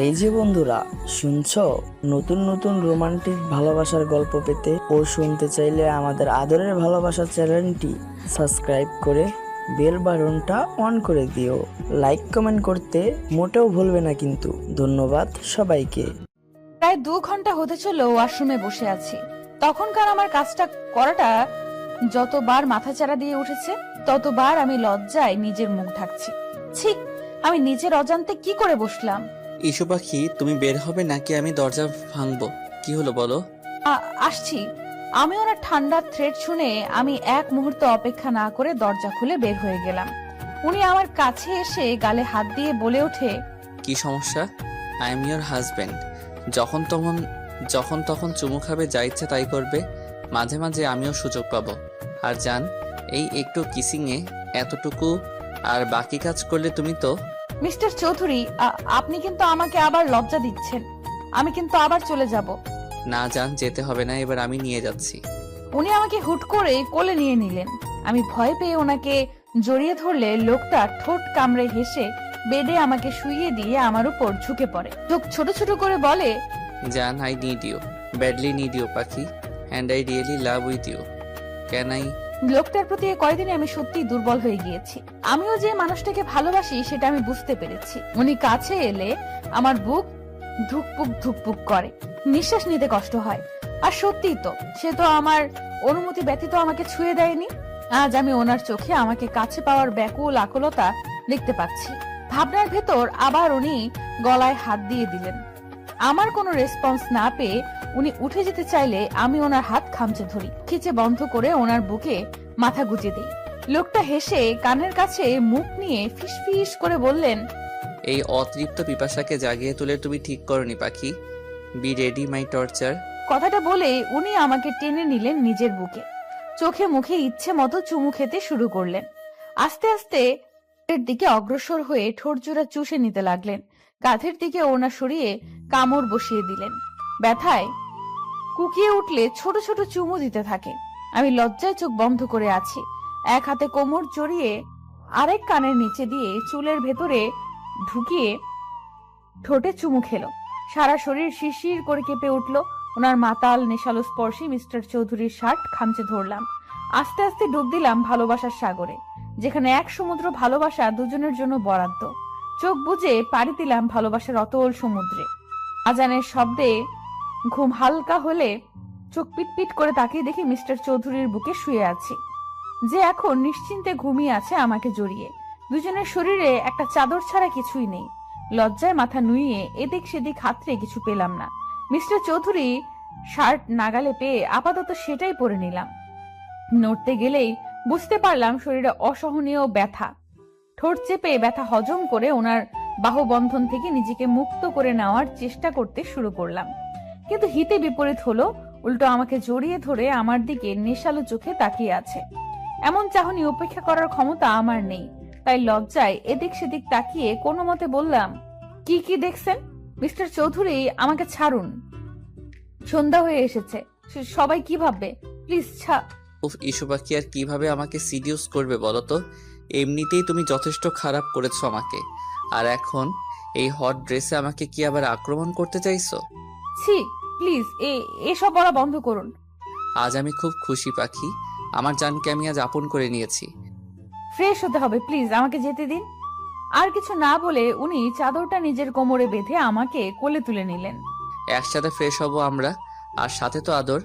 এই যে বন্ধুরা, শুনছো? নতুন নতুন রোমান্টিক ভালোবাসার গল্প পেতে ও শুনতে চাইলে আমাদের আদরের ভালোবাসা চ্যানেলটি সাবস্ক্রাইব করে বেল বাটনটা অন করে দিও। লাইক কমেন্ট করতে মোটেও ভুলবে না কিন্তু। ধন্যবাদ সবাইকে। প্রায় 2 ঘন্টা হতে চলো ওয়াশরুমে বসে আছি। তখনকার আমার কাজটা করাটা যতবার মাথাচাড়া দিয়ে উঠেছে, ততবার আমি লজ্জায় নিজের মুখ ঢাকছি। ছি, আমি নিজের অজান্তে কি করে বসলাম। ইসু পাখি, তুমি বের হবে নাকি আমি দরজা ভাঙবো? কি হলো বলো? আসছি। আমি ওনার ঠান্ডার থ্রেড শুনে আমি এক মুহূর্ত অপেক্ষা না করে দরজা খুলে বের হয়ে গেলাম। উনি আমার কাছে এসে গালে হাত দিয়ে বলে ওঠে, কি সমস্যা? I am your husband. যখন তখন চুমু খাবে, যা ইচ্ছে তাই করবে। মাঝে মাঝে আমিও সুযোগ পাবো। আর জান, এই একটু কিসিংয়ে এতটুকু, আর বাকি কাজ করলে তুমি তো। মিস্টার চৌধুরী, আপনি কিন্তু আমাকে আবার লজ্জা দিচ্ছেন। আমি কিন্তু আবার চলে যাব। না জান, যেতে হবে না, এবার আমি নিয়ে যাচ্ছি। উনি আমাকে হুট করে কোলে নিয়ে নিলেন। আমি ভয় পেয়ে ওনাকে জড়িয়ে ধরলে লোকটা ঠোঁট কামড়ে হেসে বেডে আমাকে শুইয়ে দিয়ে আমার উপর ঝুঁকে পড়ে। চোখ ছোট ছোট করে বলে, জান, I need you, badly need you পাখি, and I really love with you. Can I? লোকটার প্রতি কয়দিনে আমি সত্যিই দুর্বল হয়ে গিয়েছি। আমিও যে মানুষটাকে ভালোবাসি সেটা আমি বুঝতে পেরেছি। উনি কাছে এলে আমার বুক ধুকপুক ধুকপুক করে, নিঃশ্বাস নিতে কষ্ট হয়। আর সত্যিই তো, সে তো আমার অনুমতি ব্যতীত আমাকে ছুঁয়ে দেয়নি। আজ আমি ওনার চোখে আমাকে কাছে পাওয়ার ব্যাকুল আকুলতা দেখতে পাচ্ছি। ভাবনার ভেতর আবার উনি গলায় হাত দিয়ে দিলেন। আমার কোনো রেসপন্স না পেয়ে উনি উঠে যেতে চাইলে আমি ওনার হাত খামচে ধরি, খিচে বন্ধ করে ওনার বুকে মাথা গুজে দিই। লোকটা হেসে কানের কাছে মুখ নিয়ে ফিসফিস করে বললেন, এই অতৃপ্ত পিপাসাকে জাগিয়ে তুলে তুমি ঠিক করনি Pakhi. Be ready my torture. কথাটা বলে উনি আমাকে টেনে নিলেন নিজের বুকে। চোখে মুখে ইচ্ছে মতো চুমু খেতে শুরু করলেন। আস্তে আস্তে এর দিকে অগ্রসর হয়ে ঠোঁট জোড়া চুষে নিতে লাগলেন। কাঁধের দিকে ওড়না সরিয়ে কামড় বসিয়ে দিলেন। ব্যথায় কুকিয়ে উঠলে ছোট ছোট চুমু দিতে থাকে। আমি লজ্জায় চোখ বন্ধ করে আছি। এক হাতে কোমর জড়িয়ে আরেক কানের নিচে দিয়ে চুলের ভেতরে ঢুকিয়ে ঠোঁটে চুমু খেলো। সারা শরীর শিরশির করে কেঁপে উঠল। ওনার মাতাল নেশালো স্পর্শী মিস্টার চৌধুরীর শার্ট খামচে ধরলাম। আস্তে আস্তে ডুব দিলাম ভালোবাসার সাগরে, যেখানে এক সমুদ্র ভালোবাসা দুজনের জন্য বরাদ্দ। চোখ বুজে পাড়ি দিলাম ভালোবাসার অতল সমুদ্রে। আজানের শব্দে ঘুম হালকা হলে চোখ পিটপিট করে তাকিয়ে দেখি মিস্টার চৌধুরীর বুকে শুয়ে আছি, যে এখন নিশ্চিন্তে ঘুমিয়ে আছে আমাকে জড়িয়ে। দুজনের শরীরে একটা চাদর ছাড়া কিছুই নেই। লজ্জায় মাথা নুইয়ে এদিক সেদিক হাতড়ে কিছু পেলাম না। মিস্টার চৌধুরী শার্ট নাগালে পেয়ে আপাতত সেটাই পরে নিলাম। নড়তে গেলেই বুঝতে পারলাম শরীরে অসহনীয় ব্যথা। ঠোঁট চেপে ব্যথা হজম করে ওনার বাহুবন্ধন থেকে নিজেকে মুক্ত করে নেওয়ার চেষ্টা করতে শুরু করলাম। কিন্তু হিতে বিপরীত হলো, উল্টো আমাকে জড়িয়ে ধরে আমার দিকে নেশালো চোখে তাকিয়ে আছে। এমন চাহনি উপেক্ষা করার ক্ষমতা আমার নেই, তাই লজ্জায় এদিক সেদিক তাকিয়ে কোনো মতে বললাম, কি কি দেখছেন মিস্টার চৌধুরী? আমাকে ছাড়ুন, সন্ধ্যা হয়ে এসেছে। সবাই কি ভাববে? প্লিজ উফ, ইসু পাখি আর কিভাবে আমাকে সিডিউস করবে বলো তো? এমনিতেই তুমি যথেষ্ট খারাপ করেছো আমাকে, আর এখন এই হট ড্রেসে আমাকে কি আবার আক্রমণ করতে চাইছো? ছি, প্লিজ এসব বলা বন্ধ করুন। আজ আমি খুব খুশি পাখি, আমার জানকে আমি আজ আপন করে নিয়েছি। ফ্রেশ হতে হবে, প্লিজ আমাকে যেতে দিন। আর কিছু না বলে উনি চাদরটা নিজের কোমরে বেঁধে আমাকে কোলে তুলে নিলেন। একসাথে ফ্রেশ হব আমরা, আর সাথে তো আদর।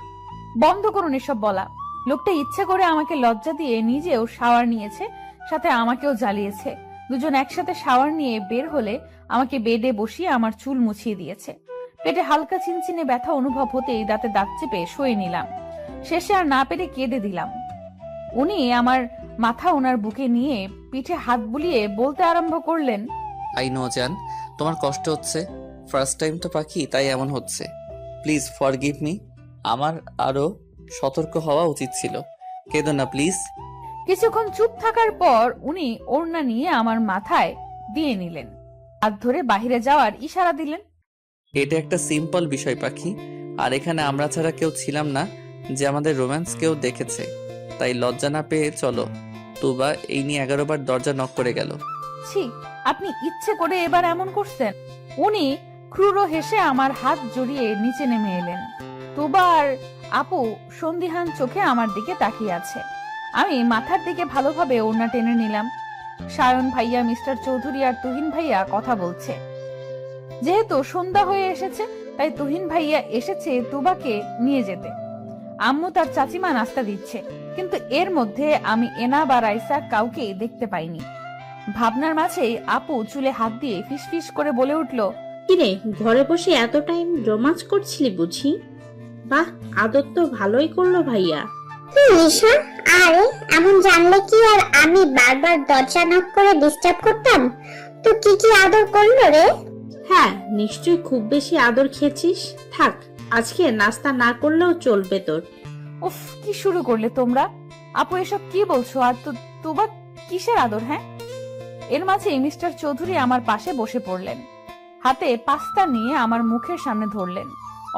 বন্ধ করুন এসব বলা। লোকটা ইচ্ছে করে আমাকে লজ্জা দিয়ে নিজেও শাওয়ার নিয়েছে, সাথে আমাকেও জ্বালিয়েছে। দুজন একসাথে শাওয়ার নিয়ে বের হলে আমাকে বেডে বসিয়ে আমার চুল মুছিয়ে দিয়েছে। পেটে হালকা চিনচিনে ব্যথা অনুভব হতেই দাঁতে দাঁত চেপে শুয়ে নিলাম। শেষে আর না পেরে কেঁদে দিলাম। উনি আমার মাথা ওনার বুকে নিয়ে পিঠে হাত বুলিয়ে বলতে আরম্ভ করলেন, আই নো জান, তোমার কষ্ট হচ্ছে। ফার্স্ট টাইম তো পাখি, তাই এমন হচ্ছে। Please forgive me. আমার আরো সতর্ক হওয়া উচিত ছিল। কেঁদো না প্লিজ। কিছুক্ষণ চুপ থাকার পর উনি ওড়না নিয়ে আমার মাথায় দিয়ে নিলেন। হাত ধরে বাহিরে যাওয়ার ইশারা দিলেন। এটা একটা সিম্পল বিষয় পাখি, আর এখানে আমরা ছাড়া কেউ ছিলাম না যে আমাদের রোম্যান্স কেউ দেখেছে, তাই লজ্জা না পেয়ে চলো। তুবা এই নিয়ে 11 বার দরজা নক করে গেল। ছি, আপনি ইচ্ছে করে এবার এমন করছেন? উনি ক্রুর হেসে আমার হাত জড়িয়ে নিচে নেমে এলেন। তুবা আর আপু সন্দিহান চোখে আমার দিকে তাকিয়ে আছে। আমি মাথার দিকে ভালোভাবে ওড়না টেনে নিলাম। সায়ন ভাইয়া, মিস্টার চৌধুরী আর তুহিন ভাইয়া কথা বলছে। যেহেতু সন্ধ্যা হয়ে এসেছে, তাই তুহিন ভাইয়া এসেছে তুবাকে নিয়ে যেতে। আম্মু তার চাচিমা নাস্তা দিচ্ছে, কিন্তু এর মধ্যে আমি এনা বা রাইসা কাউকে দেখতে পাইনি। ভাবনার মাঝেই আপু চুলে হাত দিয়ে ফিসফিস করে বলে উঠল, কিরে, ঘরে বসে এত টাইম রোমাঞ্চ করছিলি বুঝি? বাহ, আদর তো ভালোই করলো ভাইয়া। নিশা, আরে এমন জানলে কি আর আমি বারবার দরজা নক করে ডিস্টার্ব করতাম? তো কি কি আদর করলো রে? হ্যাঁ, নিশ্চয়ই খুব বেশি আদর খেয়েছিস। থাক, আজকে নাস্তা না করলেও চলবে তোর। উফ, কি শুরু করলে তোমরা? আপু এসব কি বলছো? আর তুবা কিসের আদর? হ্যাঁ। এর মাঝে মিস্টার চৌধুরী আমার পাশে বসে পড়লেন। হাতে পাস্তা নিয়ে আমার মুখের সামনে ধরলেন।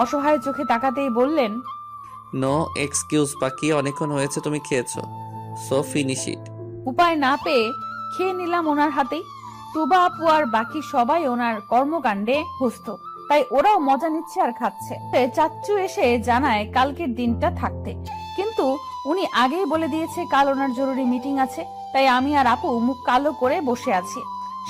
অসহায় চোখে তাকাতেই বললেন, নো এক্সকিউজ, বাকি অনেকক্ষণ হয়েছে তুমি খেয়েছো, সো ফিনিশ ইট। উপায় না পেয়ে খেয়ে নিলাম ওনার হাতেই। তুবা আপু আর বাকি সবাই ওনার কর্মকাণ্ডে ব্যস্ত, তাই ওরাও মজা নিচ্ছে আর খাচ্ছে। চাচ্চু এসে জানায় কালকের দিনটা থাকতে, কিন্তু উনি আগেই বলে দিয়েছে কাল ওনার জরুরি মিটিং আছে। তাই আমি আর আপু মুখ কালো করে বসে আছি।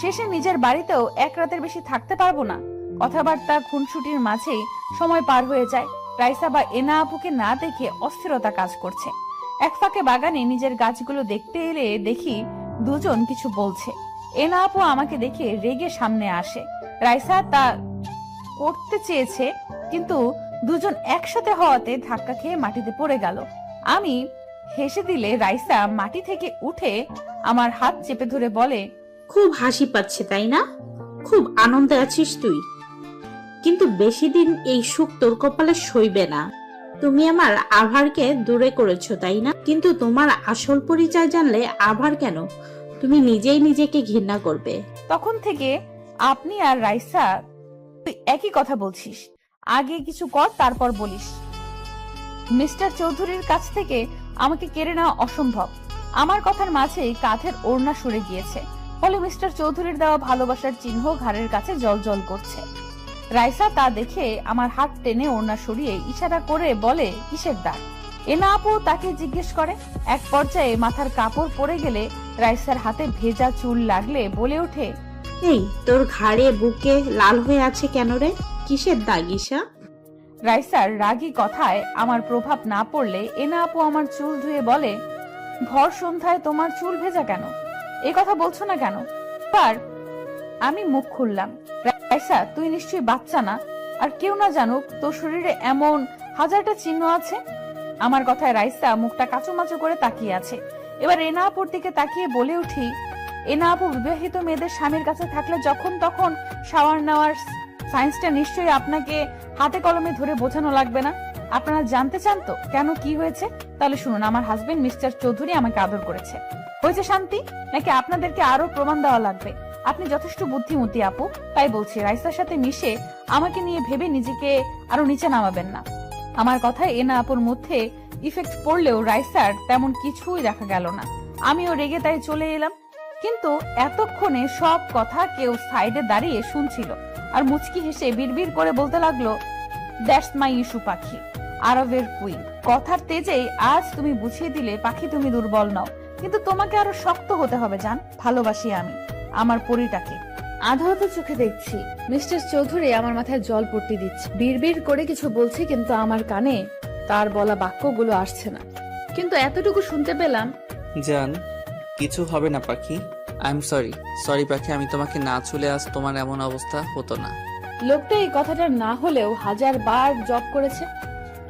শেষে নিজের বাড়িতেও এক রাতের বেশি থাকতে পারবো না। কথাবার্তা খুনসুটির মাঝেই সময় পার হয়ে যায়। রাইসা বা এনা আপুকে না দেখে অস্থিরতা কাজ করছে। এক ফাঁকে বাগানে নিজের গাছগুলো দেখতে এলে দেখি দুজন কিছু বলছে। এনা আপু আমাকে দেখে রেগে সামনে আসে। রাইসা তা করতে চেয়েছে, কিন্তু দুজন একসাথে হওয়াতে ধাক্কা খেয়ে মাটিতে পড়ে গেল। আমি হেসে দিলে রাইসা মাটি থেকে উঠে আমার হাত চেপে ধরে বলে, খুব হাসি পাচ্ছে তাই না? খুব আনন্দে আছিস তুই, কিন্তু বেশি দিন এই সুখ তোর কপালে সইবে না। তুমি আমার আভারকে দূরে করেছো তাই না? কিন্তু তোমার আসল পরিচয় জানলে আভার কেন, তুমি নিজেই নিজেকে ঘৃণা করবে। তখন থেকে আপনি আর রাইসা তুই একই কথা বলছিস। আগে কিছু কর, তারপর বলিস। মিস্টার চৌধুরীর কাছ থেকে আমাকে কেড়ে নেওয়া অসম্ভব। আমার কথার মাঝেই কাঁধের ওড়না সরে গিয়েছে, ফলে মিস্টার চৌধুরীর দেওয়া ভালোবাসার চিহ্ন ঘাড়ের কাছে জলজল করছে। রাইসা তা দেখে আমার হাত টেনে ওড়না সরিয়ে ইশারা করে বলে, কিসের দাগ? এনা আপু তাকে জিজ্ঞেস করে। এক পর্যায়ে মাথার কাপড় পরে গেলে রাইসার হাতে ভেজা চুল লাগলে বলে ওঠে, এই তোর ঘাড়ে বুকে লাল হয়ে আছে কেন রে? কিসের দাগ ঈশা? রাইসার রাগী কথায় আমার প্রভাব না পড়লে এনা আপু আমার চুল ধুয়ে বলে, ভর সন্ধ্যায় তোমার চুল ভেজা কেন? এ কথা বলছো না কেন? আর আমি মুখ খুললাম, রাইসা তুই নিশ্চয়ই বাচ্চা না, আর কেউ না জানুক তোর শরীরে এমন হাজারটা চিহ্ন আছে। আমার কথায় রাইসা মুখটা কাচুমাচু করে তাকিয়ে আছে। এবার এনা আপুর দিকে তাকিয়ে বলে উঠি, এনা আপু বিবাহিত মেয়েদের স্বামীর কাছে থাকলে যখন তখন শাওয়ার নেওয়ার সায়েন্সটা নিশ্চয়ই আপনাকে হাতে কলমে ধরে বোঝানো লাগবে না। আপনারা জানতে চান তো কেন কি হয়েছে? তাহলে শুনুন, আমার হাজবেন্ড মিস্টার চৌধুরী আমাকে আদর করেছে। হয়েছে শান্তি, নাকি আপনাদেরকে আরো প্রমাণ দেওয়া লাগবে? আপনি যথেষ্ট বুদ্ধিমতী আপু, তাই বলছি রাইসার সাথে মিশে আমাকে নিয়ে ভেবে নিজেকে আরো নিচে নামাবেন না। আমার কথায় এনা আপুর মধ্যে ইফেক্ট পড়লেও রাইসার তেমন কিছুই দেখা গেল না। আমিও রেগে তাই চলে এলাম, কিন্তু এতক্ষণে সব কথা কেউ সাইডে দাঁড়িয়ে শুনছিল আর মুচকি হেসে বিড়বিড় করে বলতে লাগলো, দ্যাটস মাই ইস্যু পাখি, আরবের কুইন। কথার তেজেই আজ তুমি বুঝিয়ে দিলে পাখি তুমি দুর্বল নও, কিন্তু তোমাকে আরো শক্ত হতে হবে জান। ভালোবাসি আমি আমার পরিটাকে। আধারত চোখে দেখছি মিস্টার চৌধুরী আমার মাথায় জল পট্টি দিচ্ছে, বিড়বিড় করে কিছু বলছে, কিন্তু আমার কানে তার বলা বাক্যগুলো আসছে না। কিন্তু এতটুকু শুনতে পেলাম, জান কিছু হবে না পাখি, আই এম সরি পাখি, আমি তোমাকে না ছুলে আজ তোমার এমন অবস্থা হতো না। লোকটা এই কথাটা না হলেও 1000 বার জব করেছে।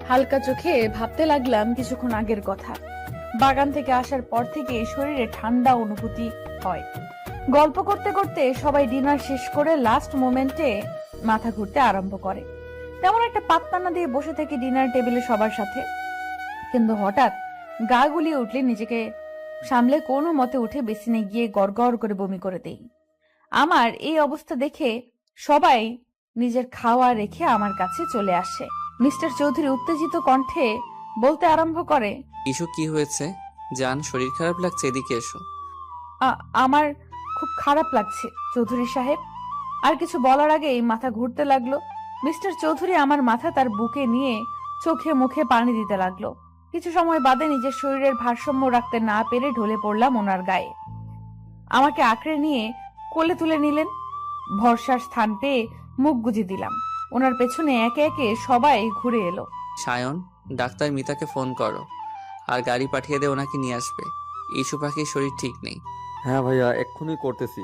হালকা চোখে ভাবতে লাগলাম কিছুক্ষণ আগের কথা। বাগান থেকে আসার পর থেকে শরীরে ঠান্ডা অনুভূতি হয়। গল্প করতে করতে সবাই ডিনার শেষ করে লাস্ট মোমেন্টে মাথা ঘুরতে আরম্ভ করে। তেমন একটা পাত্তা না দিয়ে বসে থেকে ডিনার টেবিলে সবার সাথে, কিন্তু হঠাৎ গা গুলিয়ে উঠলে নিজেকে সামলে কোনো মতে উঠে বেসিনে গিয়ে গড়গড় করে বমি করে দেই। আমার এই অবস্থা দেখে সবাই নিজের খাওয়া রেখে আমার কাছে চলে আসে। মিস্টার চৌধুরী উত্তেজিত কণ্ঠে বলতে আরম্ভ করে, ইস্যু কি হয়েছে? জান শরীর খারাপ লাগছে, এদিকে এসো। আমার খুব খারাপ লাগছে চৌধুরী সাহেব। আর কিছু বলার আগেই মাথা ঘুরতে লাগলো। মিস্টার চৌধুরী আমার মাথা তার বুকে নিয়ে চোখে মুখে পানি দিতে লাগলো। কিছু সময় বাদে নিজের শরীরের ভারসাম্য রাখতে না পেরে ঢলে পড়লাম ওনার গায়ে। আমাকে আঁকড়ে নিয়ে কোলে তুলে নিলেন। ভরসার স্থান পেয়ে মুখ গুজে দিলাম। ওনার পেছনে একে একে সবাই ঘুরে এলো। সায়ন, ডাক্তার মিতাকে ফোন করো আর গাড়ি পাঠিয়ে দে, ওনাকে নিয়ে আসবে। ইস্যু পাখির শরীর ঠিক নেই। হ্যাঁ ভাইয়া, এক্ষুনি করতেছি।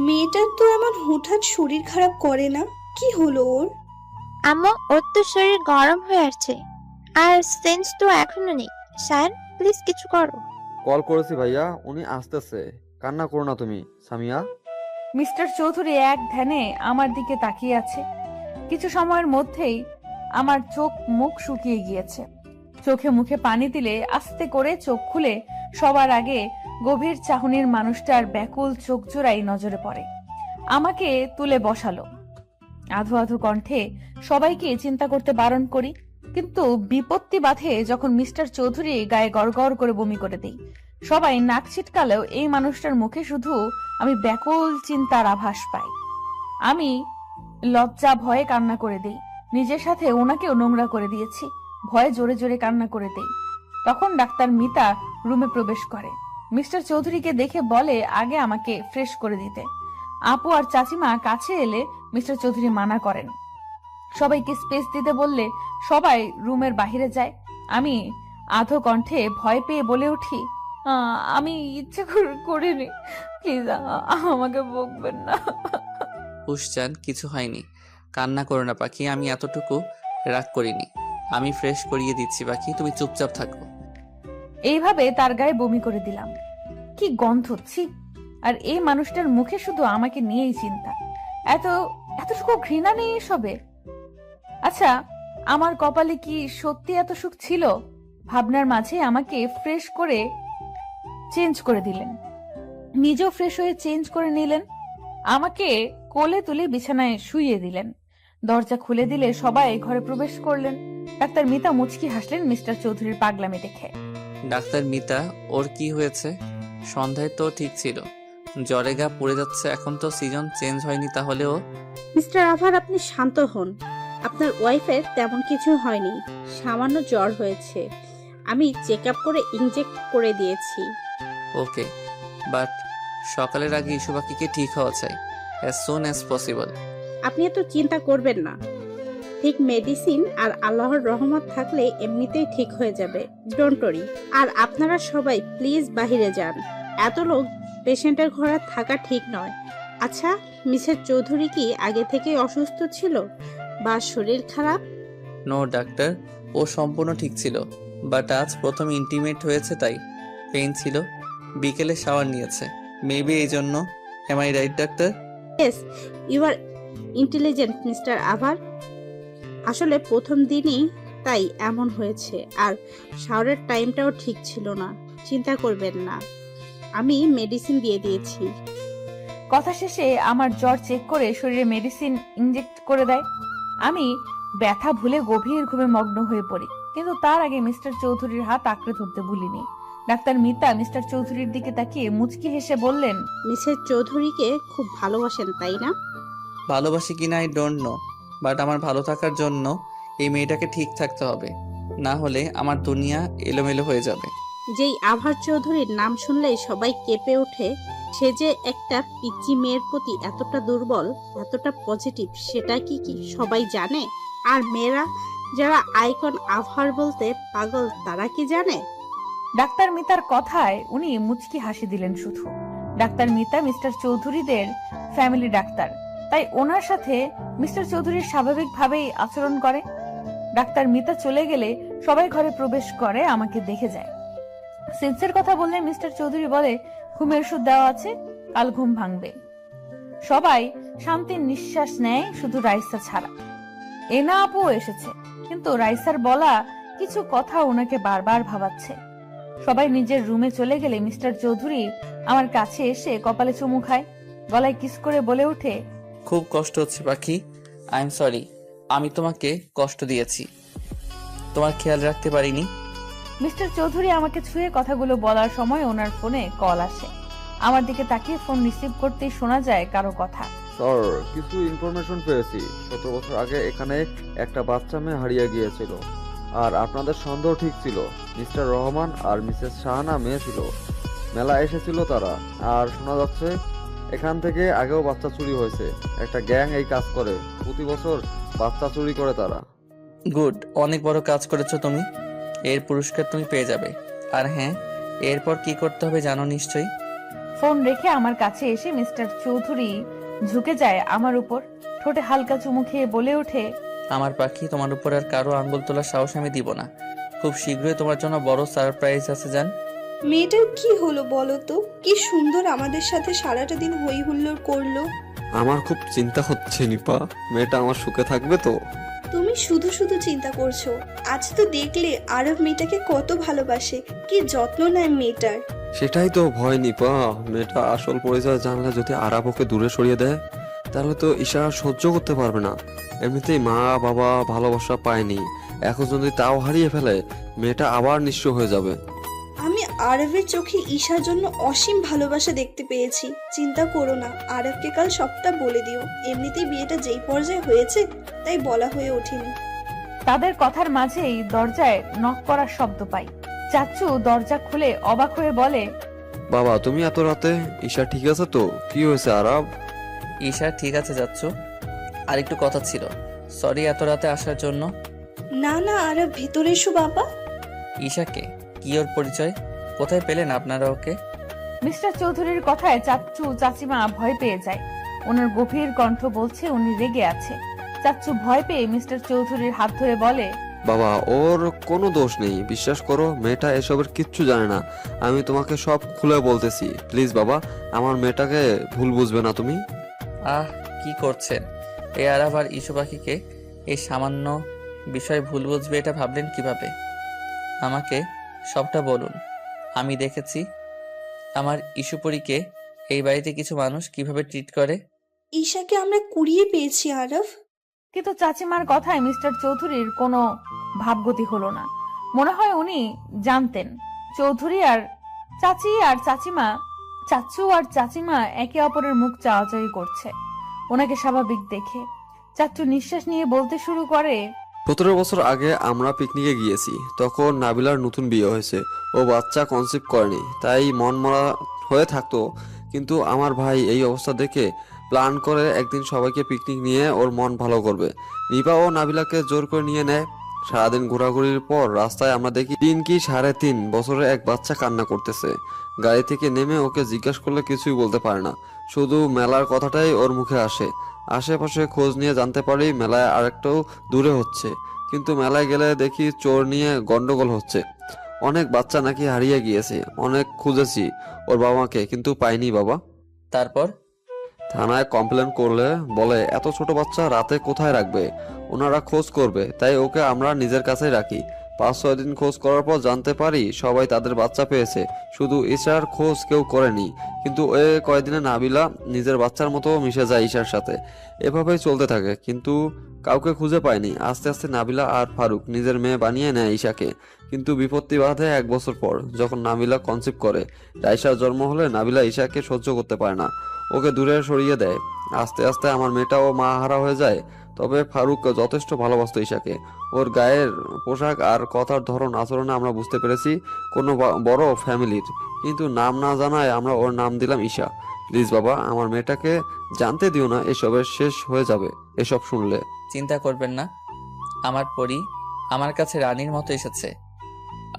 মেয়েটার তো এমন হুটহাট শরীর খারাপ করে না, কি হলো ওর? আম্মু, ওর তো শরীর গরম হয়ে আসছে, আর সেন্স তো এখনো নেই। স্যার, প্লিজ কিছু করো। কল করেছি ভাইয়া, উনি আসতেছে। কান্না করো না তুমি, সামিয়া। মিস্টার চৌধুরী এক ধ্যানে আমার দিকে তাকিয়ে আছে। কিছু সময়ের মধ্যেই আমার চোখ মুখ শুকিয়ে গিয়েছে। চোখে মুখে পানি দিলে আস্তে করে চোখ খুলে সবার আগে গভীর চাহনির মানুষটার ব্যাকুল চোখ জোড়াই নজরে পড়ে। আমাকে তুলে বসালো। আধো আধো কণ্ঠে সবাইকে চিন্তা করতে বারণ করি, কিন্তু বিপত্তি বাধে যখন মিস্টার চৌধুরী গায়ে গড়গড় করে বমি করে দেই। সবাই নাক ছিটকালেও এই মানুষটার মুখে শুধু আমি ব্যাকুল চিন্তার আভাস পাই। আমি লজ্জা ভয়ে কান্না করে দেই। নিজের সাথে ওনাকেও নোংরা করে দিয়েছি। ভয়ে জোরে জোরে কান্না করে দেই। তখন ডাক্তার মিতা রুমে প্রবেশ করে। মিস্টার চৌধুরীকে দেখে বলে আগে আমাকে ফ্রেশ করে দিতে। আপু আর চাচিমা কাছে এলে মিস্টার চৌধুরী মানা করেন। সবাইকে স্পেস দিতে বললে সবাই রুমের বাইরে যায়। আমি আধো কণ্ঠে ভয় পেয়ে বলে উঠি, আমি ইচ্ছে করিনি, প্লিজ আমাকে বকবেন না। হুশজান, কিছু হয়নি, কান্না করো না পাখি। আমি এতটুকু রাগ করিনি। আমি ফ্রেশ করিয়ে দিচ্ছি পাখি, তুমি চুপচাপ থাকো। এইভাবে তার গায়ে বমি করে দিলাম। কি গন্ধ, ছি! আর এই মানুষটার মুখে শুধু আমাকে নিয়েই চিন্তা। এতটুকু ঘৃণা নেই এসবে। আচ্ছা, আমার কপালে কি সত্যি এত সুখ ছিল? ভাবনার মাঝে আমাকে ফ্রেশ করে চেঞ্জ করে দিলেন। নিজেও ফ্রেশ হয়ে চেঞ্জ করে নিলেন। আমাকে কোলে তুলে বিছানায় শুইয়ে দিলেন। দরজা খুলে দিলে সবাই ঘরে প্রবেশ করলেন। ডাক্তার মিতা মুচকি হাসলেন মিস্টার চৌধুরীর পাগলামি দেখে। ডাক্তার মিতা, ওর কি হয়েছে? সন্ধ্যায় তো ঠিক ছিল, জ্বরে গা পড়ে যাচ্ছে। এখন তো সিজন চেঞ্জ হয়নি, তাহলে ও? মিস্টার আভার, আপনি শান্ত হন। আপনার ওয়াইফের তেমন কিছু হয়নি, সামান্য জ্বর হয়েছে। আমি চেক আপ করে ইনজেক্ট করে দিয়েছি। ওকে, বাট সকালের আগে ইস্যু পাখিকে ঠিক হওয়া চাই, অ্যাজ সুন অ্যাজ পসিবল। আপনি এত চিন্তা করবেন না। ঠিক মেডিসিন আর আল্লাহর রহমত থাকলে এমনিতেই ঠিক হয়ে যাবে। Don't worry. আর আপনারা সবাই প্লিজ বাহিরে যান। এত লোক পেশেন্টের ঘরে থাকা ঠিক নয়। আচ্ছা, মিসেস চৌধুরী কি আগে থেকেই অসুস্থ ছিল বা শরীর খারাপ? নো ডাক্তার, ও সম্পূর্ণ ঠিক ছিল, বাট আজ প্রথম ইন্টিমেট হয়েছে তাই পেইন ছিল। বিকেলে শাওয়ার নিয়েছে, মেবি এই জন্য। Am I right doctor? Yes, you are intelligent mister Abhar. আসলে প্রথম দিনই তাই এমন হয়েছে। আর শাওয়ারের টাইমটাও ঠিক ছিল না। চিন্তা করবেন না, আমি মেডিসিন দিয়ে দিয়েছি। কথা শেষে আমার জ্বর চেক করে শরীরে মেডিসিন ইনজেক্ট করে দেয়। আমি ব্যথা ভুলে গভীর ঘুমে মগ্ন হয়ে পড়ি, কিন্তু তার আগে মিস্টার চৌধুরীর হাত আঁকড়ে ধরতে ভুলিনি। ডাক্তার মিতা মিস্টার চৌধুরীর দিকে তাকিয়ে মুচকি হেসে বললেন, মিসেস চৌধুরীকে খুব ভালোবাসেন তাই না? ভালোবাসি কিনা আই ডোন্ট নো, বাট আমার ভালো থাকার জন্য এই মেয়েটাকে ঠিক থাকতে হবে, না হলে আমার দুনিয়া এলোমেলো হয়ে যাবে। যেই আভার চৌধুরীর নাম শুনলেই সবাই কেঁপে ওঠে, সে যে একটা পিচ্চি মেয়ের প্রতি এতটা দুর্বল, এতটা পজিটিভ, সেটা কি সবাই জানে? আর মেয়েরা যারা আইকন আভার বলতে পাগল, তারা কি জানে? ডাক্তার মিতার কথায় উনি মুচকি হাসি দিলেন শুধু। ডাক্তার মিতা মিস্টার চৌধুরীদের ফ্যামিলি ডাক্তার, তাই ওনার সাথে মিস্টার চৌধুরীর স্বাভাবিকভাবেই আচরণ করে। ডাক্তার মিতা চলে গেলে সবাই ঘরে প্রবেশ করে, আমাকে দেখে যায়। সেন্সের কথা বললে মিস্টার চৌধুরী বলে, ঘুমের ওষুধ দেওয়া আছে, কাল ঘুম ভাঙবে। সবাই শান্তির নিঃশ্বাস নেয়, শুধু রাইসা ছাড়া। এনা আপু এসেছে, কিন্তু রাইসার বলা কিছু কথা ওনাকে বারবার ভাবাচ্ছে। সবাই নিজের রুমে চলে গেলে মিস্টার চৌধুরী আমার কাছে এসে কপালে চুমু খায়, গলায় কিস করে বলে ওঠে, খুব কষ্ট হচ্ছে পাখি, আই এম সরি। আমি তোমাকে কষ্ট দিয়েছি, তোমার খেয়াল রাখতে পারিনি। মিস্টার চৌধুরী আমাকে ছুঁয়ে কথাগুলো বলার সময় ওনার ফোনে কল আসে। আমার দিকে তাকিয়ে ফোন রিসিভ করতেই শোনা যায় কারো কথা। স্যার, কিছু ইনফরমেশন পেয়েছি। 17 বছর আগে এখানে একটা বাচ্চা মেয়ে হারিয়ে গিয়েছিল, আর আপনাদের সন্দেহ ঠিক ছিল। মিস্টার রহমান আর মিসেস শাহানা মেয়ে ছিল, মেলা এসেছিল তারা। আর শোনা যাচ্ছে এখান থেকে আগেও বাচ্চা চুরি হয়েছে। একটা গ্যাং এই কাজ করে, প্রতি বছর বাচ্চা চুরি করে তারা। গুড, অনেক বড় কাজ করেছো তুমি। এর পুরস্কার তুমি পেয়ে যাবে। আর হ্যাঁ, এরপর কি করতে হবে জানো নিশ্চয়ই। ফোন রেখে আমার কাছে এসে মিস্টার চৌধুরী ঝুঁকে যায় আমার উপর, ঠোঁটে হালকা চুমু খেয়ে বলে ওঠে, আমার পাখি, তোমার উপর আর কারো আঙ্গুল তোলার সাহস আমি দিব না। খুব শীঘ্রই তোমার জন্য বড় সারপ্রাইজ আছে জান। মেয়েটার কি হলো বলো তো? কি সুন্দর আমাদের সাথে সারাটা দিন হই হুল্লোড় করলো। আমার খুব চিন্তা হচ্ছে নিপা, মেয়েটা আমার সুখে থাকবে তো? তুমি শুধু শুধু চিন্তা করছো। আজ তো দেখলে আরব মেয়েটাকে কত ভালোবাসে, কি যত্ন নেয় মেয়েটার। সেটাই তো ভয় নিপা, মেয়েটা আসল পরিচয় জানলে যদি আরাব ওকে দূরে সরিয়ে দেয়, তাহলে তো ঈশা সহ্য করতে পারবে না। এমনিতেই মা বাবা ভালোবাসা পায়নি, এখন যদি তাও হারিয়ে ফেলে, মেয়েটা আবার নিঃস্ব হয়ে যাবে। আমি আরবের চোখে ঈশার জন্য অসীম ভালোবাসা দেখতে পেয়েছি। চিন্তা করো না, আরবকে কাল সবটা বলে দিও। এমনিতেই বিয়েটা যেই পর্যায়ে হয়েছে, তাই বলা হয়ে ওঠেনি। তাদের কথার মাঝেই দরজায় নক করার শব্দ পাই। চাচ্চু দরজা খুলে অবাক হয়ে বলে, বাবা, তুমি এত রাতে? ঈশা ঠিক আছে তো? কি হয়েছে আরাব? ঈশা ঠিক আছে যাচ্ছ? আর একটু কথা ছিল। সরি এত রাতে আসার জন্য। না না, আরব ভেতরে এসো বাবা। ঈশাকে? কি ওর পরিচয়? কোথায় পেলেন আপনারা ওকে? মিস্টার চৌধুরীর কথায় চাচ্চু চাচিমা ভয় পেয়ে যায়। ওনার গভীর কণ্ঠ বলছে উনি রেগে আছে। চাচ্চু ভয় পেয়ে মিস্টার চৌধুরীর হাত ধরে বলে, বাবা, ওর কোনো দোষ নেই, বিশ্বাস করো। মেয়েটা এসবের কিচ্ছু জানে না, আমি তোমাকে সব খুলে বলতেছি। প্লিজ বাবা, আমার মেয়েটাকে ভুল বুঝবে না তুমি। আহ, কি করছেন? এই আরাব আর ইস্যু পাখিকে এই সামান্য বিষয় ভুল বুঝবে এটা ভাবলেন কিভাবে? আমাকে সবটা বলুন। আমি দেখেছি আমার ইস্যুপরীকে এই বাড়িতে কিছু মানুষ কিভাবে ট্রিট করে। ঈশাকে আমরা কুড়িয়ে পেয়েছি আরব। কিন্তু চাচিমার কথায় মিস্টার চৌধুরীর কোনো ভাবগতি হলো না। মনে হয় উনি জানতেন চৌধুরী আর চাচি আর চাচিমা, চাচ্চু আর চাচিমা একে অপরের মুখ চাওয়াচাওয়ি করছে ওনাকে স্বাভাবিক দেখে। চাচ্চু নিঃশ্বাস নিয়ে বলতে শুরু করে, 17 বছর আগে আমরা পিকনিকে গিয়েছি, তখন নাবিলার নতুন বিয়ে হয়েছে। ও বাচ্চা কনসিভ করেনি, তাই মন মরা হয়ে থাকতো। কিন্তু আমার ভাই এই অবস্থা দেখে প্ল্যান করে একদিন সবাইকে পিকনিক নিয়ে ওর মন ভালো করবে। নিপা ও নাবিলাকে জোর করে নিয়ে নেয়। সারাদিন ঘোরাঘুরির পর রাস্তায় আমরা দেখি 3 কি 3.5 বছরের এক বাচ্চা কান্না করতেছে। গাড়ি থেকে নেমে ওকে জিজ্ঞাসা করলে কিছুই বলতে পারে না, শুধু মেলার কথাটাই ওর মুখে আসে। আশেপাশে খোঁজ নিয়ে জানতে পারি মেলায় আরেকটাও দূরে হচ্ছে, কিন্তু মেলায় গেলে দেখি চোর নিয়ে গন্ডগোল হচ্ছে। অনেক বাচ্চা নাকি হারিয়ে গিয়েছে। অনেক খুঁজেছি ওর বাবাকে, কিন্তু পাইনি বাবা। তারপর থানায় কমপ্লেন করলে বলে এত ছোট বাচ্চা রাতে কোথায় রাখবে, ওনারা খোঁজ করবে, তাই ওকে আমরা নিজের কাছেই রাখি। 5-6 দিন খোঁজ করার পর জানতে পারি সবাই তাদের বাচ্চা পেয়েছে, শুধু ঈশার খোঁজ কেউ করেনি। কিন্তু এ কয়েকদিনে নাবিলা নিজের বাচ্চার মতো মিশে যায় ঈশার সাথে। এভাবেই চলতে থাকে, কিন্তু কাউকে খুঁজে পায়নি। আস্তে আস্তে নাবিলা আর ফারুক নিজের মেয়ে বানিয়ে নেয় ঈশাকে। কিন্তু বিপত্তি বাধে 1 বছর পর, যখন নাবিলা কনসিভ করে। রাইসার জন্ম হলে নাবিলা ঈশাকে সহ্য করতে পারে না, ওকে দূরে সরিয়ে দেয়। আস্তে আস্তে আমার মেয়েটাও মা হারা হয়ে যায়। তবে ফারুক যথেষ্ট ভালোবাসতো ঈশাকে। ওর গায়ের পোশাক আর কথার ধরন আচরণে আমরা বুঝতে পেরেছি কোনো বড় ফ্যামিলির। কিন্তু নাম না জানায় আমরা ওর নাম দিলাম ঈশা। প্লিজ বাবা, আমার মেয়েটাকে জানতে দিও না, এসবের শেষ হয়ে যাবে এসব শুনলে। চিন্তা করবেন না, আমার পরি আমার কাছে রানীর মতো এসেছে।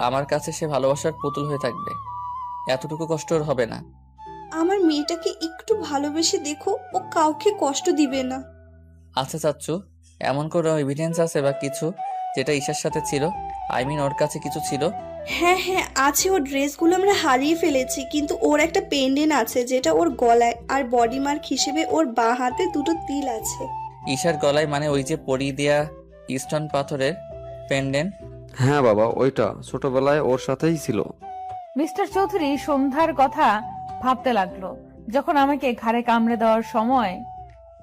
আমার কাছে সে ভালোবাসার পুতুল হয়ে থাকবে, এতটুকু কষ্ট ওর হবে না। আমার মেয়েটাকে একটু ভালোবেসে দেখো, ও কাউকে কষ্ট দিবে না। আচ্ছা চাচ্চু, এমন কোনো এভিডেন্স আছে বা কিছু যেটা ঈশার সাথে ছিল? ওর কাছে কিছু ছিল? হ্যাঁ হ্যাঁ আছে, ওর ড্রেসগুলো আমরা হারিয়ে ফেলেছি, কিন্তু ওর একটা পেন্ডেন্ট আছে যেটা ওর গলায়, আর বডি মার্ক হিসেবে ওর বাঁ হাতে 2টো তিল আছে। ঈশার গলায়? মানে ওই যে পরি দেয়া স্টোন পাথরের পেন্ডেন্ট? হ্যাঁ বাবা, ওইটা ছোটবেলায় ওর সাথেই ছিল। মিস্টার চৌধুরী সন্ধ্যার কথা ভাবতে লাগলো, যখন আমাকে ঘাড়ে কামড়ে দেওয়ার সময়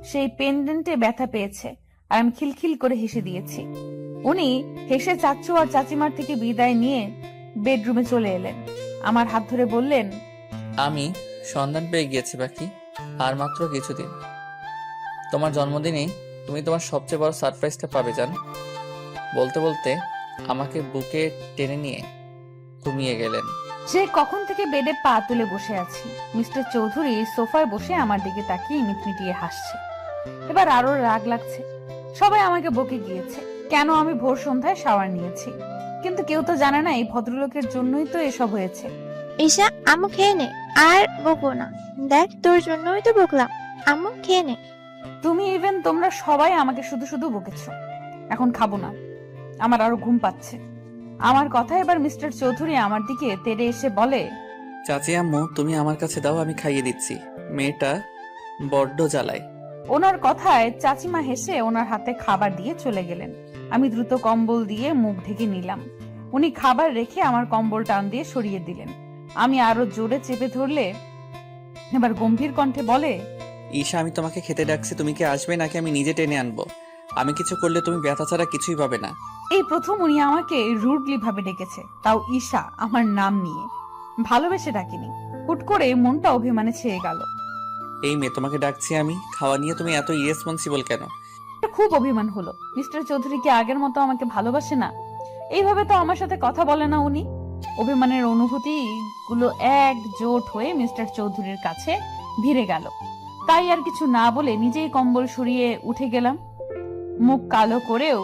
সেই পেন্ডেন্টে ব্যথা পেয়েছে, আর আমি খিলখিল করে হেসে দিয়েছি। উনি হেসে চাচ্চু আর চাচিমার থেকে বিদায় নিয়ে বেডরুমে চলে এলেন। আমার হাত ধরে বললেন, আমি সন্ধান পেয়ে গিয়েছি পাখি, আর মাত্র কিছুদিন। তোমার জন্মদিনে তুমি তোমার সবচেয়ে বড় সারপ্রাইজটা পাবে জান। বলতে বলতে আমাকে বুকে টেনে নিয়ে ঘুমিয়ে গেলেন। সে কখন থেকে বেডে পা তুলে বসে আছি। মিস্টার চৌধুরী সোফায় বসে আমার দিকে তাকিয়ে মিটমিটিয়ে হাসছে। এবার আরো রাগ লাগছে। সবাই আমাকে বকে গিয়েছে কেন আমি ভোর সন্ধ্যায় শাওয়ার নিয়েছি, কিন্তু কেউ তো জানে না এই ভদ্রলোকের জন্যই তো এসব হয়েছে। ঈশা, আম্মু খেয়ে নে, আর বকবো না। দেখ, তোর জন্যই তো বকলাম। আম্মু খেয়ে নে। তুমি ইভেন তোমরা সবাই আমাকে শুধু শুধু বকেছো। এখন খাবো না, আমার আরো ঘুম পাচ্ছে। আমার কথা এবার মিস্টার চৌধুরী আমার দিকে তেড়ে এসে বলে, চাচি আম্মু তুমি আমার কাছে দাও, আমি খাইয়ে দিচ্ছি। মেয়েটা বড্ড জ্বালায়। ওনার কথায় চাচিমা হেসে ওনার হাতে খাবার দিয়ে চলে গেলেন। আমি দ্রুত কম্বল দিয়ে মুখ ঢেকে নিলাম। উনি খাবার রেখে আমার কম্বল টান দিয়ে সরিয়ে দিলেন। আমি আরো জোরে চেপে ধরলে এবার গম্ভীর কণ্ঠে বলে, ঈশা আমি তোমাকে খেতে ডাকছি, তুমি কি আসবে নাকি আমি নিজে টেনে আনবো? আমি কিছু করলে তুমি ব্যথা ছাড়া কিছুই পাবে না। এই প্রথম উনি আমাকে রুডলি ভাবে ডেকেছে, তাও ঈশা আমার নাম নিয়ে। ভালোবেসে ডাকিনি। হুট করে মনটা অভিমানে ছেয়ে গেল। এই মেয়ে তোমাকে ডাকছি আমি, খাওয়া নিয়ে তুমি এত ইরেসপন্সিবল কেন? খুব অভিমান হলো। মিস্টার চৌধুরী কি আগের মতো আমাকে ভালোবাসে না? এইভাবে তো আমার সাথে কথা বলে না উনি। অভিমানের অনুভূতি গুলো একজোট হয়ে মিস্টার চৌধুরীর কাছে ভিড়ে গেল। তাই আর কিছু না বলে নিজেই কম্বল সরিয়ে উঠে গেলাম। মুখ কালো করেও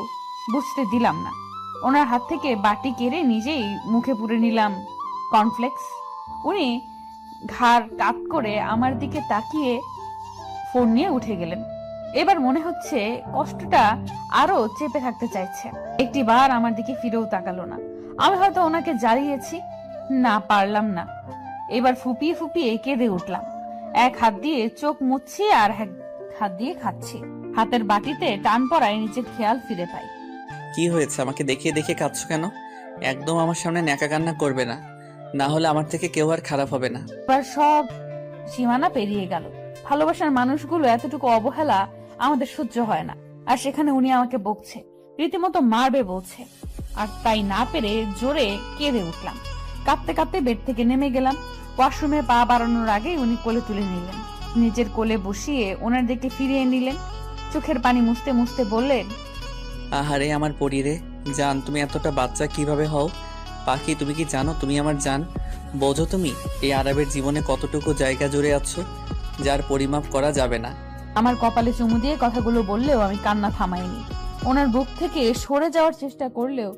বুঝতে দিলাম না। ওনার হাত থেকে বাটি কেড়ে নিজেই মুখে পুরে নিলাম কর্নফ্লেক্স। উনি ঘাড় কাত করে আমার দিকে তাকিয়ে ফোন নিয়ে উঠে গেলেন। এবার মনে হচ্ছে কষ্টটা আরো চেপে থাকতে চাইছে। একটিবার আমার দিকে ফিরেও তাকালো না। আমি হয়তো ওনাকে জ্বালিয়েছি, না পারলাম না। এবার ফুপিয়ে ফুপিয়ে কেঁদে উঠলাম। এক হাত দিয়ে চোখ মুছছি আর এক হাত দিয়ে খাচ্ছি। হাতের বাটিতে টান পড়ায় নিচের খেয়াল ফিরে পাই। কি হয়েছে? আমাকে দেখিয়ে দেখিয়ে কাঁদছো কেন? একদম আমার সামনে ন্যাকা কান্না করবে না, না হলে আমার থেকে কেউ আর খারাপ হবে না। এবার সব সীমানা পেরিয়ে গেল। ভালোবাসার মানুষগুলো এতটুকু অবহেলা আমাদের সহ্য হয় না। আর সেখানে উনি আমাকে বকছে, রীতিমতো মারবে বলছে। আর তাই না পেরে জোরে কেঁদে উঠলাম। কাঁদতে কাঁদতে বেড থেকে নেমে গেলাম। ওয়াশরুমে পা বাড়ানোর আগেই উনি কোলে তুলে নিলেন। নিজের কোলে বসিয়ে ওনার দিকে ফিরিয়ে নিলেন। চোখের পানি মুছতে মুছতে বললেন, আহারে আমার পরিরে জান, তুমি এতটা বাচ্চা কিভাবে হও? পাখি তুমি কি জানো তুমি আমার জান? বোঝো তুমি এই আরবের জীবনে কতটুকু জায়গা জুড়ে আছো যার পরিমাপ করা যাবে না। আমার কপালে চুমু দিয়ে কথাগুলো বললেও আমি কান্না থামাইনি। ওনার বুক থেকে সরে যাওয়ার চেষ্টা করলেও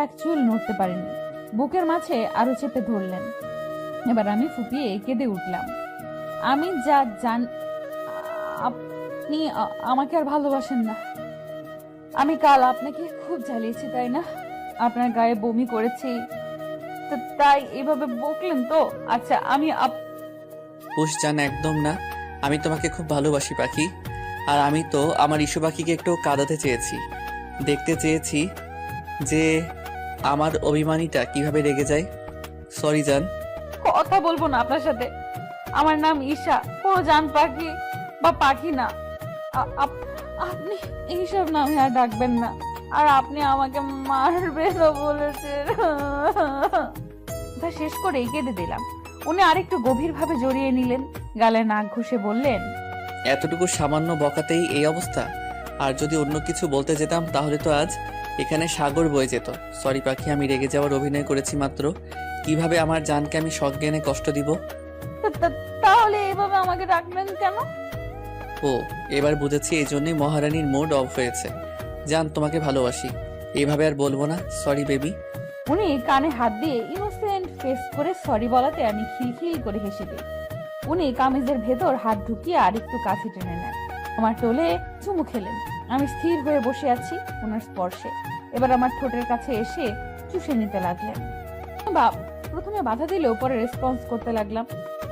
এক চুল নড়তে পারিনি। বুকের মাঝে আরো চেপে ধরলেন। এবার আমি ফুপিয়ে কেঁদে উঠলাম। আমি যা জান, আপনি আমাকে আর ভালোবাসেন না। আমি কাল আপনাকে খুব জ্বালিয়েছি, তাই না? আপনার গায়ে বমি করেছি, তাই এভাবে বকলেন তো? আচ্ছা আমি হুশ জান, একদম না। আমি তোমাকে খুব ভালোবাসি পাখি। আর আমি তো আমার ইস্যু পাখিকে একটু কাঁদাতে চেয়েছি, দেখতে চেয়েছি যে আমার অভিমানীটা কিভাবে রেগে যায়। সরি জান। কথা বলবো না আপনার সাথে। আমার নাম ঈশা, কোনো জান পাখি বা পাখি না। আপনি এইসব নামে আর ডাকবেন না। আর আপনি আমাকে মারবেনও বলেছেন। তা শেষ করে কেঁদে দিলাম। উনি আরেকটু গভীর ভাবে জড়িয়ে নিলেন। গালে নাক ঘষে বললেন, এতটুকু সামান্য বকাতেই এই অবস্থা? আর যদি অন্য কিছু বলতে যেতাম তাহলে তো আজ এখানে সাগর বয়ে যেত। সরি পাখি, আমি রেগে যাওয়ার অভিনয় করেছি মাত্র। কিভাবে আমার জানকে আমি সজ্ঞানে কষ্ট দিব? তাহলে এভাবে আমাকে ডাকলেন কেন? ও এবার বুঝেছি, এই জন্যই মহারানীর মুড অফ হয়েছে। জান তোমাকে ভালোবাসি, এইভাবে আর বলবো না। Sorry baby. উনি কানে হাত দিয়ে ইনোসেন্ট ফেস করে সরি বলাতে আমি খিলখিল করে হেসে দিই। উনি কামিজের ভেতর হাত ঢুকিয়ে আরেকটু কাছে টেনে নেন। আমার টোলে চুমু খেলেন। আমি স্থির হয়ে বসে আছি ওনার স্পর্শে। এবার আমার ঠোঁটের কাছে এসে চুষে নিতে লাগলেন। প্রথমে বাধা দিলেও পরে রেসপন্স করতে লাগলাম।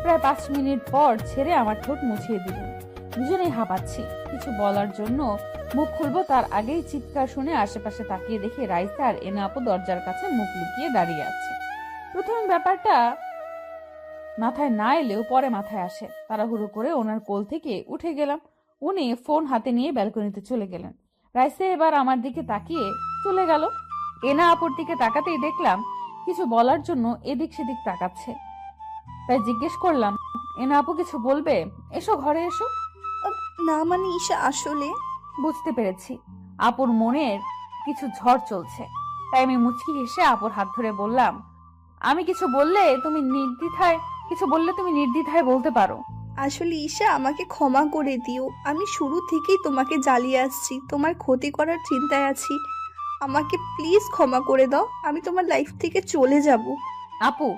প্রায় 5 মিনিট পর ছেড়ে আমার ঠোঁট মুছিয়ে দিলেন। দুজনেই হাঁপাচ্ছি। কিছু বলার জন্য মুখ খুলবো তার আগেই চিৎকার শুনে আশেপাশে তাকিয়ে দেখি রাইসা আর এনা আপু দরজার কাছে মুখ লুকিয়ে দাঁড়িয়ে আছে। প্রথম ব্যাপারটা মাথায় না এলেও পরে মাথায় আসে। তাড়াহুড়ো করে ওনার কোল থেকে উঠে গেলাম। উনি ফোন হাতে নিয়ে ব্যালকনিতে চলে গেলেন। রাইসা এবার আমার দিকে তাকিয়ে চলে গেল। এনা আপুর দিকে তাকাতেই দেখলাম কিছু বলার জন্য এদিক সেদিক তাকাচ্ছে। তাই জিজ্ঞেস করলাম, এনা আপু কিছু বলবে? এসো ঘরে এসো। না মানে ঈশা আসলে বুঝতে পেরেছি আপুর মনের কিছু ঝড় চলছে, তাই আমি মুচকি হেসে আপুর হাত ধরে বললাম, আমি কিছু বললে তুমি নির্দ্বিধায় বলতে পারো। আসলে ঈশা আমাকে ক্ষমা করে দিও, আমি শুরু থেকেই তোমাকে জ্বালিয়ে আসছি, তোমার ক্ষতি করার চিন্তায় আছি। আমাকে প্লিজ ক্ষমা করে দাও, আমি তোমার লাইফ থেকে চলে যাব। আপু,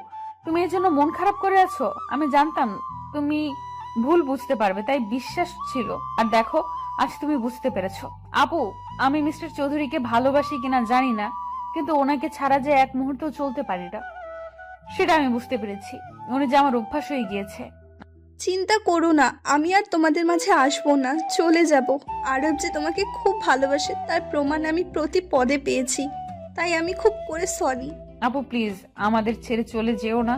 তুমি এর জন্য মন খারাপ করে আছো? আমি জানতাম তুমি ভুল বুঝতে পারবে, তাই বিশ্বাস ছিল। আর দেখো, আজ তুমি বুঝতে পেরেছো। আপু, আমি মিস্টার চৌধুরীকে ভালোবাসি কিনা জানি না, কিন্তু ওনাকে ছাড়া যে এক মুহূর্ত চলতে পারি না সেটা আমি বুঝতে পেরেছি। উনি যে আমার অভ্যাস হয়ে গিয়েছে। চিন্তা করো না, আমি আর তোমাদের মাঝে আসবো না, চলে যাব। আরব যে তোমাকে খুব ভালোবাসে তার প্রমাণ আমি প্রতি পদে পেয়েছি, তাই আমি খুব করে সরি। আপু প্লিজ আমাদের ছেড়ে চলে যেও না।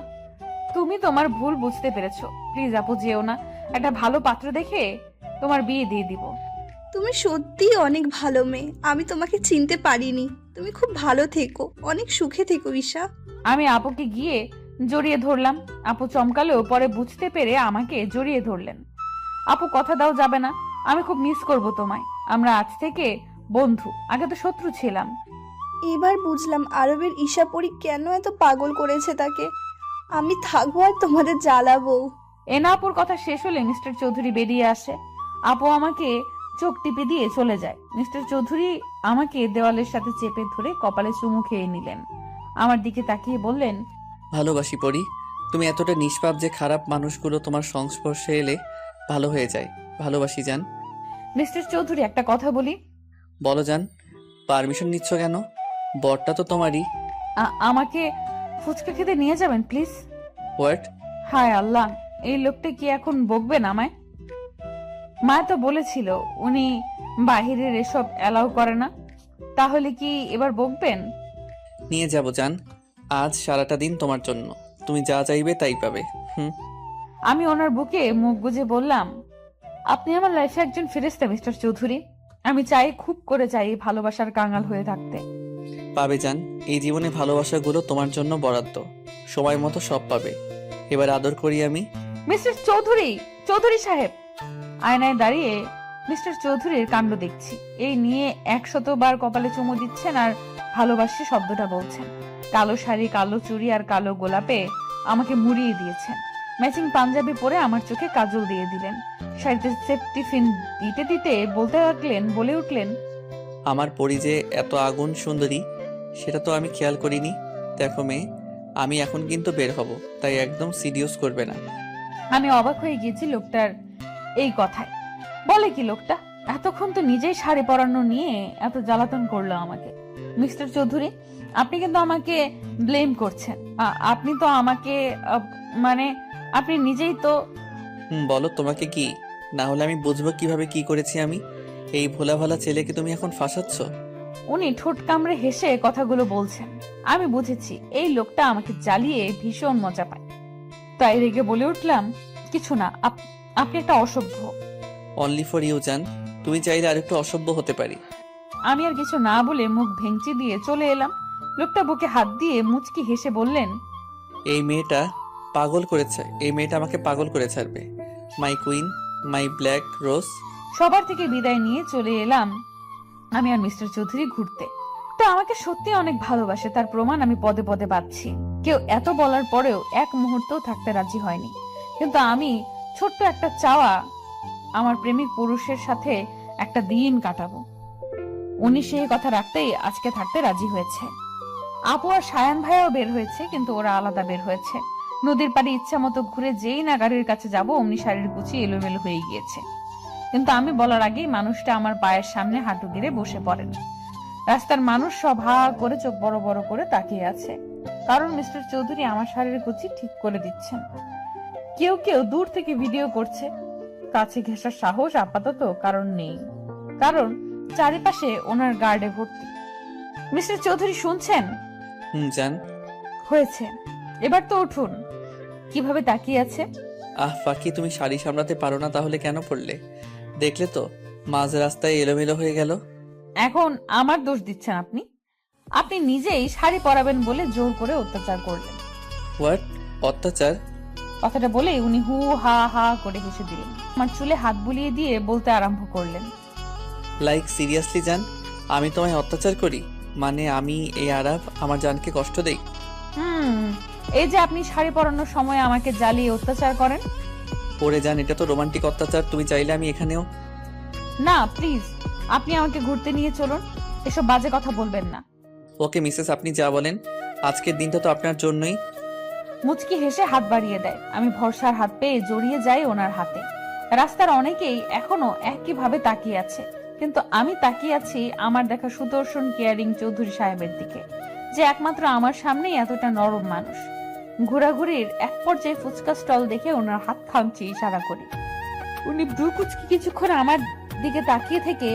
তুমি তোমার ভুল বুঝতে পেরেছো, প্লিজ আপু যেও না। একটা ভালো পাত্র দেখে তোমার বিয়ে দিয়ে দিব। তুমি সত্যিই অনেক ভালো মেয়ে, আমি তোমাকে চিনতে পারিনি। তুমি খুব ভালো থেকো, অনেক সুখে থেকো ঈশা। আমি আপুকে গিয়ে জড়িয়ে ধরলাম। আপু চমকালেও পরে বুঝতে পেরে আমাকে জড়িয়ে ধরলেন। আপু কথা দাও যাবে না, আমি খুব মিস করব তোমায়। আমরা আজ থেকে বন্ধু, আগে তো শত্রু ছিলাম। এবার বুঝলাম আরবের ঈশাপরি কেন এত পাগল করেছে তাকে। আমি থাকবো আর তোমাদের জ্বালাবো। এনা আপুর কথা শেষ হলে মিস্টার চৌধুরী বেরিয়ে আসে। আপু আমাকে চোখ টিপে দিয়ে চলে যায়। মিস্টার চৌধুরী আমাকে দেওয়ালের সাথে চেপে ধরে কপালে চুমু খেয়ে নিলেন। আমার দিকে তাকিয়ে বললেন, ভালোবাসি পরি, তুমি এতটা নিষ্পাপ যে খারাপ মানুষগুলো তোমার সংস্পর্শে এলে ভালো হয়ে যায়। ভালোবাসি জান। মিস্টার চৌধুরী একটা কথা বলি। বলো জান। পারমিশন নিচ্ছ কেন? বরটা তো তোমারই। আমাকে ফুচকা খেতে নিয়ে যাবেন প্লিজ। হোয়াট? হায় আল্লাহ, এই লোকটা কি এখন বকবেন আমায়? মা তো বলেছিল উনি বাহিরের এসব অ্যালাউ করে না, তাহলে কি এবার বকবেন? নিয়ে যাব জান, আজ সারাটা দিন তোমার জন্য। তুমি যা চাইবে তাই পাবে। আমি ওনার বুকে মুখ গুজে বললাম, আপনি আমার লাইফে একজন ফেরেশতা মিস্টার চৌধুরী। আমি চাই, খুব করে চাই ভালোবাসার কাঙাল হয়ে থাকতে। পাবে জান, এই জীবনে ভালোবাসাগুলো তোমার জন্য বরাদ্দ। সময় মতো সব পাবে। এবার আদর করি আমি। মিস্টার চৌধুরী, চৌধুরী সাহেব। আয়নায় দাঁড়িয়ে মিস্টার চৌধুরীর কাণ্ড দেখছি। এই নিয়ে 100 বার কপালে চুমু দিচ্ছেন আর ভালোবাসি শব্দটা বলছেন। কালো শাড়ি, কালো চুড়ি আর কালো গোলাপে আমাকে মুড়িয়ে দিয়েছেন। ম্যাচিং পাঞ্জাবি পরে আমার চোখে কাজল দিয়ে দিলেন। শাড়িতে সেফটি পিন দিতে দিতে বলে উঠলেন, আমার পরি যে এত আগুন সুন্দরী সেটা তো আমি খেয়াল করিনি। দেখো মেয়ে, আমি এখন কিন্তু বের হব, তাই একদম সিরিয়াস করবে না। আমি অবাক হয়ে গিয়েছি লোকটার এই কথায়। বলে কি লোকটা? এতক্ষণ তো নিজেই শাড়ি পরানো নিয়ে এত জ্বালাতন করলো আমাকে। মিস্টার চৌধুরী, আপনি কিন্তু আমাকে ব্লেম করছেন। আপনি তো আমাকে মানে আপনি নিজেই তো। বলো তোমাকে কি, না হলে আমি বুঝবো কিভাবে কি করেছি আমি। এই ভোলা ভালা ছেলেকে তুমি এখন ফাঁসাচ্ছ। উনি ঠোঁট কামড়ে হেসে কথাগুলো বলছেন। আমি বুঝেছি এই লোকটা আমাকে জ্বালিয়ে ভীষণ মজা পায়, তাই রেগে বলে উঠলাম, কিছু না, আপনি একটা অসভ্য। অনলি ফর ইউ জান, তুমি চাইলে আরেকটু অসভ্য হতে পারি। আমি আর কিছু না বলে মুখ ভেঙচি দিয়ে চলে এলাম। লোকটা বুকে হাত দিয়ে মুচকি হেসে বললেন, এই মেয়েটা আমাকে পাগল করে ছাড়বে। মাই কুইন, মাই ব্ল্যাক রোজ। সবার থেকে বিদায় নিয়ে চলে এলাম আমি আর মিস্টার চৌধুরী ঘুরতে। তো আমাকে সত্যি অনেক ভালোবাসে, তার প্রমাণ আমি পদে পদে পাচ্ছি। কেউ এত বলার পরেও এক মুহূর্তও থাকতে রাজি হয়নি। কিন্তু আমি ছোট্ট একটা চাওয়া, আমার প্রেমিক পুরুষের সাথে একটা দিন কাটাবো। উনি সেই কথা রাখতেই আজকে থাকতে রাজি হয়েছে। আপু আর সায়ান ভাইয়াও বের হয়েছে, কিন্তু ওরা আলাদা বের হয়েছে। নদীর পাড়ে ইচ্ছা মতো ঘুরে যেই না গাড়ির কাছে যাব, অমনি শাড়ির কুচি এলোমেলো হয়ে গিয়েছে। কিন্তু আমি বলার আগেই মানুষটা আমার পায়ের সামনে হাঁটু গেড়ে বসে পড়েন। রাস্তার মানুষ সব হা করে চোখ বড় বড় করে তাকিয়ে আছে, কারণ মিস্টার চৌধুরী আমার শাড়ির কুচি ঠিক করে দিচ্ছেন। কেউ কেউ দূর থেকে ভিডিও করছে। কাছে ঘেঁষার সাহস আপাতত কারণ নেই, কারণ চারিপাশে ওনার গার্ডে ভর্তি। মিস্টার চৌধুরী শুনছেন? জান। হয়েছে, এবার তো উঠুন। কিভাবে তাকিয়ে আছে। ফাঁকি, তুমি শাড়ি সামলাতে পারো না, তাহলে কেন পড়লে? দেখলে তো মাঝ রাস্তায় এলোমেলো হয়ে গেল। এখন আমার দোষ দিচ্ছেন আপনি? আপনি নিজেই শাড়ি পরাবেন বলে জোর করে অত্যাচার করলেন। হোয়াট? অত্যাচার? কথাটা বলে উনি হু হা হা করে হেসে দিলেন। আমার চুলে হাত বুলিয়ে দিয়ে বলতে আরম্ভ করলেন, লাইক সিরিয়াসলি জান, আমি তোমায় অত্যাচার করি? মানে আমি এই আরাফ আমার জানকে কষ্ট দেই? এই যে আপনি শাড়ি পরানোর সময় আমাকে জ্বালিয়ে অত্যাচার করেন। পরে যান, এটা তো রোমান্টিক অত্যাচার। তুমি চাইলে আমি এখানেও। না প্লিজ, আপনি আমাকে ঘুরতে নিয়ে চলুন, এসব বাজে কথা বলবেন না। ওকে মিসেস, আপনি যা বলেন। আজকের দিনটা তো আপনার জন্যই। মুচকি হেসে হাত বাড়িয়ে দেয়। আমি ভরসার হাত পেয়ে জড়িয়ে যাই ওনার হাতে। রাস্তার অনেকেই এখনো একইভাবে তাকিয়ে আছে, কিন্তু আমি তাকিয়ে আছি আমার দেখা সুদর্শন কেয়ারিং চৌধুরী সাহেবের দিকে, যে একমাত্র আমার সামনেই এতটা নরম মানুষ। ঘোরাঘুরির এক পর্যায়ে ফুচকা স্টল দেখে ওনার হাত খামচি ইশারা করি। উনি ব্রু কুচকি কিছুক্ষণ আমার দিকে তাকিয়ে থেকে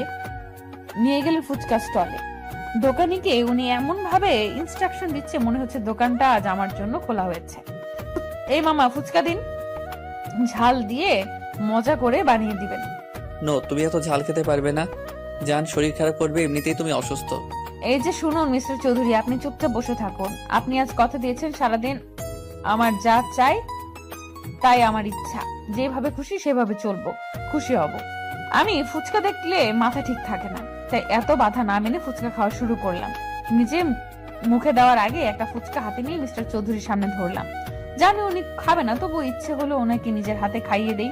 নিয়ে গেলেন ফুচকা স্টলে। দোকানিকে উনি এমন ভাবে ইনস্ট্রাকশন দিচ্ছে মনে হচ্ছে দোকানটা আজ আমার জন্য খোলা হয়েছে। এই মামা ফুচকা দিন, ঝাল দিয়ে মজা করে বানিয়ে দিবেন। নো, তুমি এত ঝাল খেতে পারবে না জান, শরীর খারাপ করবে, এমনিতেই তুমি অসুস্থ। এই যে শুনুন মিস্টার চৌধুরী, আপনি চুপচাপ বসে থাকুন। আপনি আজ কথা দিয়েছেন সারাদিন আমার যা চাই তাই আমার ইচ্ছা, যেভাবে খুশি সেভাবে চলবো, খুশি হব। আমি ফুচকা দেখলে মাথা ঠিক থাকে না, তাই এত বাধা না মেনে ফুচকা খাওয়া শুরু করলাম। নিজে মুখে দেওয়ার আগে একটা ফুচকা হাতে নিয়ে মিস্টার চৌধুরীর সামনে ধরলাম। জানি উনি খাবে না, তবু ইচ্ছে হলো ওনাকে নিজের হাতে খাইয়ে দেই।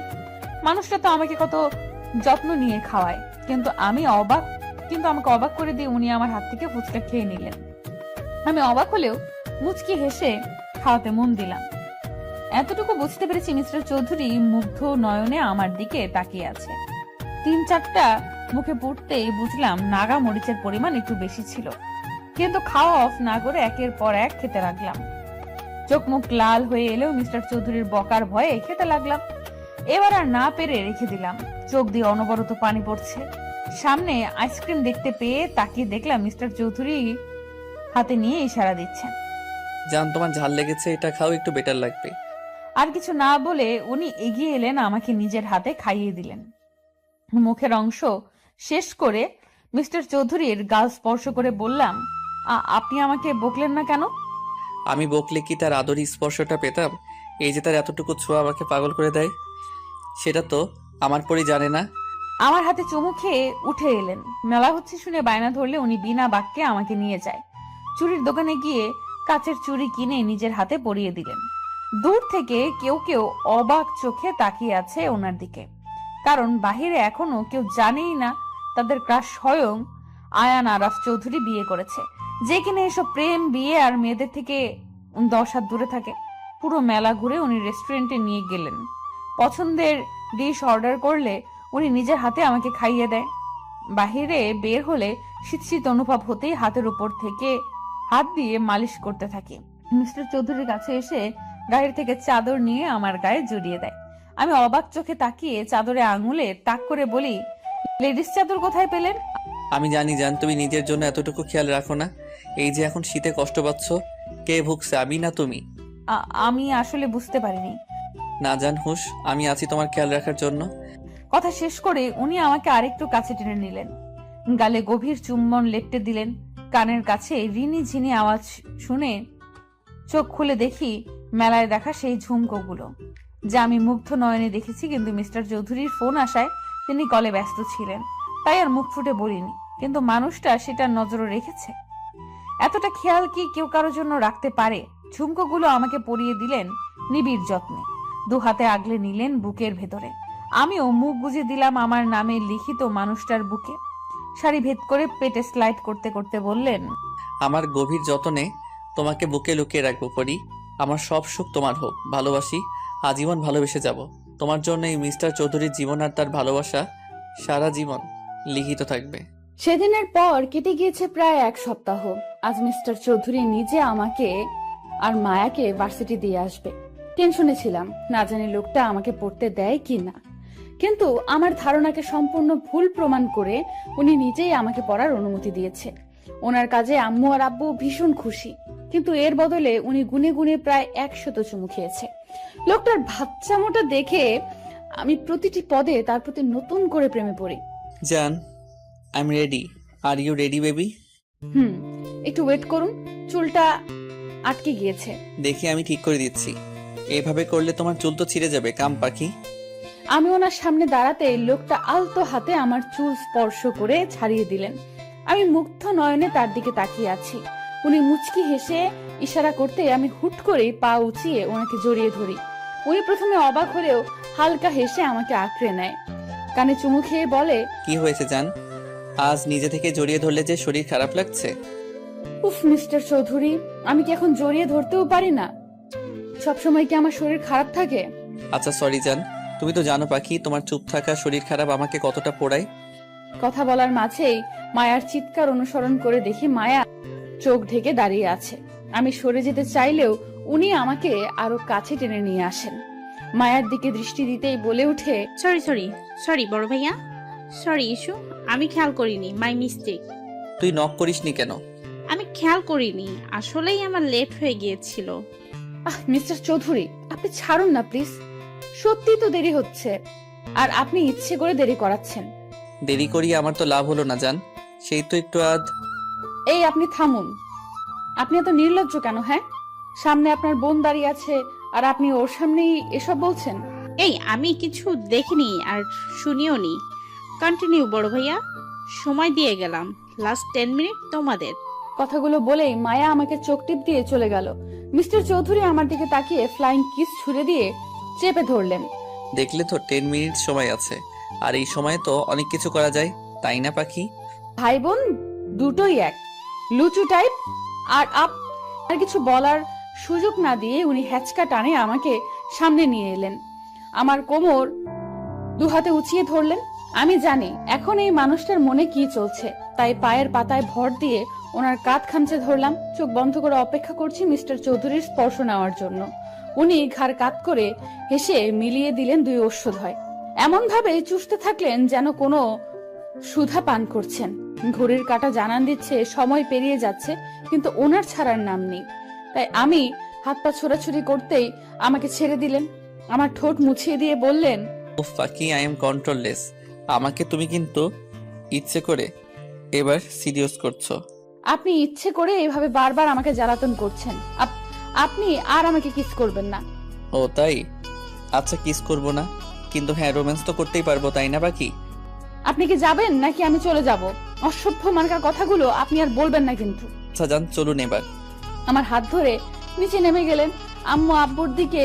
মানুষটা তো আমাকে কত যত্ন নিয়ে খাওয়ায়, কিন্তু আমাকে অবাক করে দিয়ে উনি আমার হাত থেকে ফুচকা খেয়ে নিলেন। আমি অবাক হলেও মুচকি হেসে খাওয়াতে মন দিলাম। এতটুকু বুঝতে পেরেছি মিস্টার চৌধুরী মুগ্ধ নয়নে আমার দিকে তাকিয়ে আছে। 3-4টা মুখে পড়তেই বুঝলাম নাগা মরিচের পরিমাণ একটু বেশি ছিল, কিন্তু খাওয়া অফ না করে একের পর এক খেতে লাগলাম। চোখ মুখ লাল হয়ে এলেও মিস্টার চৌধুরীর বকার ভয়ে খেতে লাগলাম। এবার আর না পেরে রেখে দিলাম। চোখ দিয়ে অনবরত পানি পড়ছে। সামনে আইসক্রিম দেখতে পেয়ে তাকিয়ে দেখলাম মিস্টার চৌধুরী হাতে নিয়ে ইশারা দিচ্ছেন। জান, তোমার ঝাল লেগেছে, এটা খাও, একটু বেটার লাগবে। আর কিছু না বলে উনি এগিয়ে এলেন, আমাকে নিজের হাতে খাইয়ে দিলেন। মুখের অংশ শেষ করে মিস্টার চৌধুরীর গাল স্পর্শ করে বললাম, আপনি আমাকে বকলেন না কেন? আমি বকলে কি তার আদরি স্পর্শটা পেতাম? এই যে তার এতটুকু ছোঁয়া আমাকে পাগল করে দেয়, সেটা তো আমার পরই জানে না। আমার হাতে চুমু খেয়ে উঠে এলেন। মেলা হচ্ছে শুনে বায়না ধরলে উনি বিনা বাক্যে আমাকে নিয়ে যায়। চুরির দোকানে গিয়ে কাচের চুড়ি কিনে নিজের হাতে পরিয়ে দিলেন। দূর থেকে কেউ কেউ অবাক চোখে তাকিয়ে আছে ওনার দিকে, কারণ বাহিরে এখনো কেউ জানেই না তাদের ক্রাশ স্বয়ং আয়ান আরাফ চৌধুরী বিয়ে করেছে, যে কিনা এসব প্রেম বিয়ে আর মেয়েদের থেকে 10 হাত দূরে থাকে। পুরো মেলা ঘুরে উনি রেস্টুরেন্টে নিয়ে গেলেন। পছন্দের ডিশ অর্ডার করলে উনি নিজের হাতে আমাকে খাইয়ে দেয়। বাহিরে বের হলে শীত শীত অনুভব হতেই হাতের উপর থেকে হাত দিয়ে মালিশ করতে থাকি। মিস্টার চৌধুরীর কাছে এসে গায়ের থেকে চাদর নিয়ে আমার গায়ে জড়িয়ে দেয়। আমি অবাক চোখে তাকিয়ে চাদরে আঙুলে তাক করে বলি, লেডিস চাদর কোথায় পেলেন? আমি জানি জান, তুমি নিজের জন্য এতটুকু খেয়াল রাখো না। এই যে এখন শীতে কষ্ট পাচ্ছ, কে ভুগছে, আমি না তুমি? আমি আসলে বুঝতে পারিনি। না জান হুশ, আমি আছি তোমার খেয়াল রাখার জন্য। কথা শেষ করে উনি আমাকে আরেকটু কাছে টেনে নিলেন, গালে গভীর চুম্বন লেপটে দিলেন। কানের কাছে রিনি ঝিনি আওয়াজ শুনে চোখ খুলে দেখি মেলায় দেখা সেই ঝুমকোগুলো, যা আমি মুগ্ধ নয়নে দেখেছি, কিন্তু মিস্টার চৌধুরীর ফোন আসায় তিনি কলে ব্যস্ত ছিলেন, তাই আর মুখ ফুটে বলিনি। কিন্তু মানুষটা সেটা নজরে রেখেছে। এতটা খেয়াল কি কেউ কারোর জন্য রাখতে পারে? ঝুমকোগুলো আমাকে পরিয়ে দিলেন নিবিড় যত্নে, 2 হাতে আগলে নিলেন বুকের ভেতরে। আমিও মুখ গুজে দিলাম আমার নামে লিখিত মানুষটার বুকে। শাড়ি ভেদ করে পেটে স্লাইড করতে করতে বললেন, আমার গভীর যতনে তোমাকে বুকে লুকিয়ে রাখবো পরি। আমার সব সুখ তোমার হোক, ভালোবাসি, আজীবন ভালোবেসে যাব। তোমার জন্য এই মিস্টার চৌধুরীর জীবন আর তার ভালোবাসা সারা জীবন লিখিত থাকবে। সেদিনের পর কেটে গিয়েছে প্রায় 1 সপ্তাহ। আজ মিস্টার চৌধুরী নিজে আমাকে আর মায়াকে ভার্সিটি দিয়ে আসবে। টেনশনে ছিলাম, না জানি লোকটা আমাকে পড়তে দেয় কি না। কিন্তু আমার ধারণাকে সম্পূর্ণ ভুল প্রমাণ করে উনি নিজেই আমাকে পড়ার অনুমতি দিয়েছে। ওনার কাজে আম্মু আর আব্বু ভীষণ খুশি, কিন্তু এর বদলে উনি গুনে গুনে প্রায় 100 চুমু খেয়েছে। লোকটার বাচ্চামোটা দেখে আমি প্রতিটি পদে তার প্রতি নতুন করে প্রেমে পড়ি। জান, I am ready. Are you ready baby? একটু ওয়েট করুন, চুলটা আটকে গিয়েছে। দেখি আমি ঠিক করে দিচ্ছি। এভাবে করলে তোমার চুল তো ছিঁড়ে যাবে কাম পাখি। আমি ওনার সামনে দাঁড়াতে লোকটা আলতো হাতে আমার চুল স্পর্শ করে ছাড়িয়ে দিলেন। আমি মুগ্ধ নয়নে তার দিকে তাকিয়ে আছি। উনি মুচকি হেসে ইশারা করতে আমি হুট করে পা উঁচিয়ে ওনাকে জড়িয়ে ধরি। উনি প্রথমে অবাক হলেও হালকা হেসে আমাকে আঁকড়ে নেয়, কানে চুমু খেয়ে বলে, কি হয়েছে জান? আজ নিজে থেকে জড়িয়ে ধরলে যে শরীর খারাপ লাগছে? উফ মিস্টার চৌধুরী, আমি কি এখন জড়িয়ে ধরতেও পারি না? সবসময় কি আমার শরীর খারাপ থাকে? আচ্ছা সরি জান, তুমি তো জানো পাখি তোমার চুপ থাকা শরীর খারাপ আমাকে কতটা পোড়ায়। কথা বলার মাঝেই মায়ার চিৎকার অনুসরণ করে দেখি মায়া চোখ ঢেকে দাঁড়িয়ে আছে। আমি সরে যেতে চাইলেও উনি আমাকে আরো কাছে টেনে নিয়ে আসেন। মায়ার দিকে দৃষ্টি দিতেই বলে উঠে, সরি সরি সরি বড় ভাইয়া, সরি ইস্যু, আমি খেয়াল করিনি, মাই মিস্টেক। তুই নক করিসনি কেন? আমি খেয়াল করিনি, আসলেই আমার লেট হয়ে গিয়েছিল। আহ মিস্টার চৌধুরী, আপনি ছাড়ুন না প্লিজ, সত্যি তো দেরি হচ্ছে, আর আপনি ইচ্ছে করে দেরি করাচ্ছেন। দেরি করি আমার তো লাভ হলো না জান, সেই তো একটু এই আপনি থামুন, আপনি এত নির্লজ্জ কেন? হ্যাঁ, সামনে আপনার বোন দাঁড়িয়ে আছে আর আপনি ওর সামনেই এসব বলছেন। এই আমি কিছু দেখিনি আর শুনিও নি। কন্টিনিউ বড় ভাইয়া, সময় দিয়ে গেলাম, লাস্ট 10 মিনিট তোমাদের। কথাগুলো বলেই মায়া আমাকে চোখ টিপ দিয়ে চলে গেল। মিস্টার চৌধুরী আমার দিকে তাকিয়ে ফ্লাইং কিস ছুড়ে দিয়ে চেপে ধরলেন। দেখলে তো 10 মিনিট সময় আছে, আর এই সময়ে তো অনেক কিছু করা যায়, তাই না পাখি? ভাই বোন দুটোই এক, লুচু টাইপ। আর আর কিছু বলার সুযোগ না দিয়ে উনি হ্যাচকা টানে আমাকে সামনে নিয়ে এলেন, আমার কোমর দুহাতে উঁচিয়ে ধরলেন। আমি জানি এখন এই মানুষটার মনে কি চলছে, তাই পায়ের পাতায় ভর দিয়ে ওনার কাঁধ খামচে ধরলাম। চোখ বন্ধ করে অপেক্ষা করছি মিস্টার চৌধুরীর স্পর্শ নেওয়ার জন্য। উনি ঘাড় কাত করে হেসে মিলিয়ে দিলেন দুই ওষ্ঠদ্বয়, এমন ভাবে চুষতে থাকলেন যেন কোনো সুধা পান করছেন। ঘড়ির কাঁটা জানান দিচ্ছে সময় পেরিয়ে যাচ্ছে, কিন্তু ওনার ছাড়ার নাম নেই। তাই আমি হাত পা ছোড়াছুড়ি করতেই আমাকে ছেড়ে দিলেন, আমার ঠোঁট মুছিয়ে দিয়ে বললেন, উফ পাখি, আই এম কন্ট্রোললেস। আমাকে তুমি কিন্তু ইচ্ছে করে এবার সিরিয়াস করছো। আপনি ইচ্ছে করে এভাবে বারবার আমাকে জ্বালাতন করছেন। আপনি আর আমাকে কিস করবেন না। ও তাই? আচ্ছা কিস করব না, কিন্তু হ্যাঁ রোম্যান্স তো করতেই পারবো, তাই না পাখি? আপনি কি যাবেন নাকি আমি চলে যাব? অসভ্য মার্কার কথাগুলো আপনি আর বলবেন না কিন্তু। আচ্ছা যান, চলুন এবার। আমার হাত ধরে নিচে নেমে গেলেন। আম্মু আব্বুর দিকে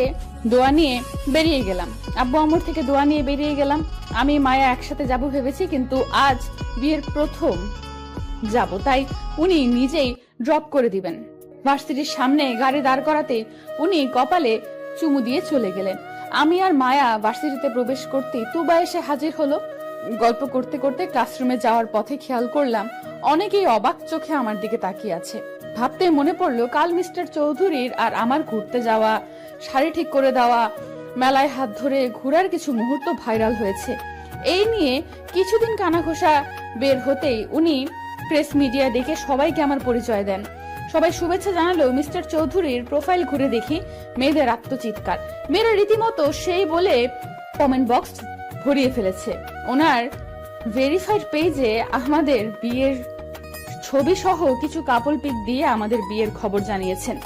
দোয়া নিয়ে বেরিয়ে গেলাম। আব্বু আম্মুর থেকে দোয়া নিয়ে বেরিয়ে গেলাম। আমি মায়া একসাথে যাব ভেবেছি, কিন্তু আজ বিয়ের প্রথম যাব, তাই উনি নিজেই ড্রপ করে দিবেন। ভার্সিটির সামনে গাড়ি দাঁড় করাতে উনি কপালে চুমু দিয়ে চলে গেলেন। আমি আর মায়া ভার্সিটিতে প্রবেশ করতেই তুবা এসে হাজির হলো। গল্প করতে করতে ক্লাসরুমে যাওয়ার পথে খেয়াল করলাম অনেকেই অবাক চোখে আমার দিকে তাকিয়ে আছে। ভাবতে মনে পড়লো কাল মিস্টার চৌধুরীর আর আমার ঘুরতে যাওয়া, শাড়ি ঠিক করে দেওয়া, মেলায় হাত ধরে ঘোরার কিছু মুহূর্ত ভাইরাল হয়েছে। এই নিয়ে কিছুদিন কানাঘোষা বের হতেই উনি প্রেস মিডিয়া ডেকে সবাইকে আমার পরিচয় দেন। সবাই শুভেচ্ছা জানালেও মিস্টার চৌধুরীর প্রোফাইল ঘুরে দেখি মেয়েদের আত্মচিৎকার। মেয়েরা রীতিমতো সেই বলে কমেন্ট বক্স ভরিয়ে ফেলেছে। ওনার ভেরিফাইড পেজে আমাদের বিয়ের ছবি সহ কিছু কাপল পিক দিয়ে আমাদের বিয়ের খবর জানিয়েছেন।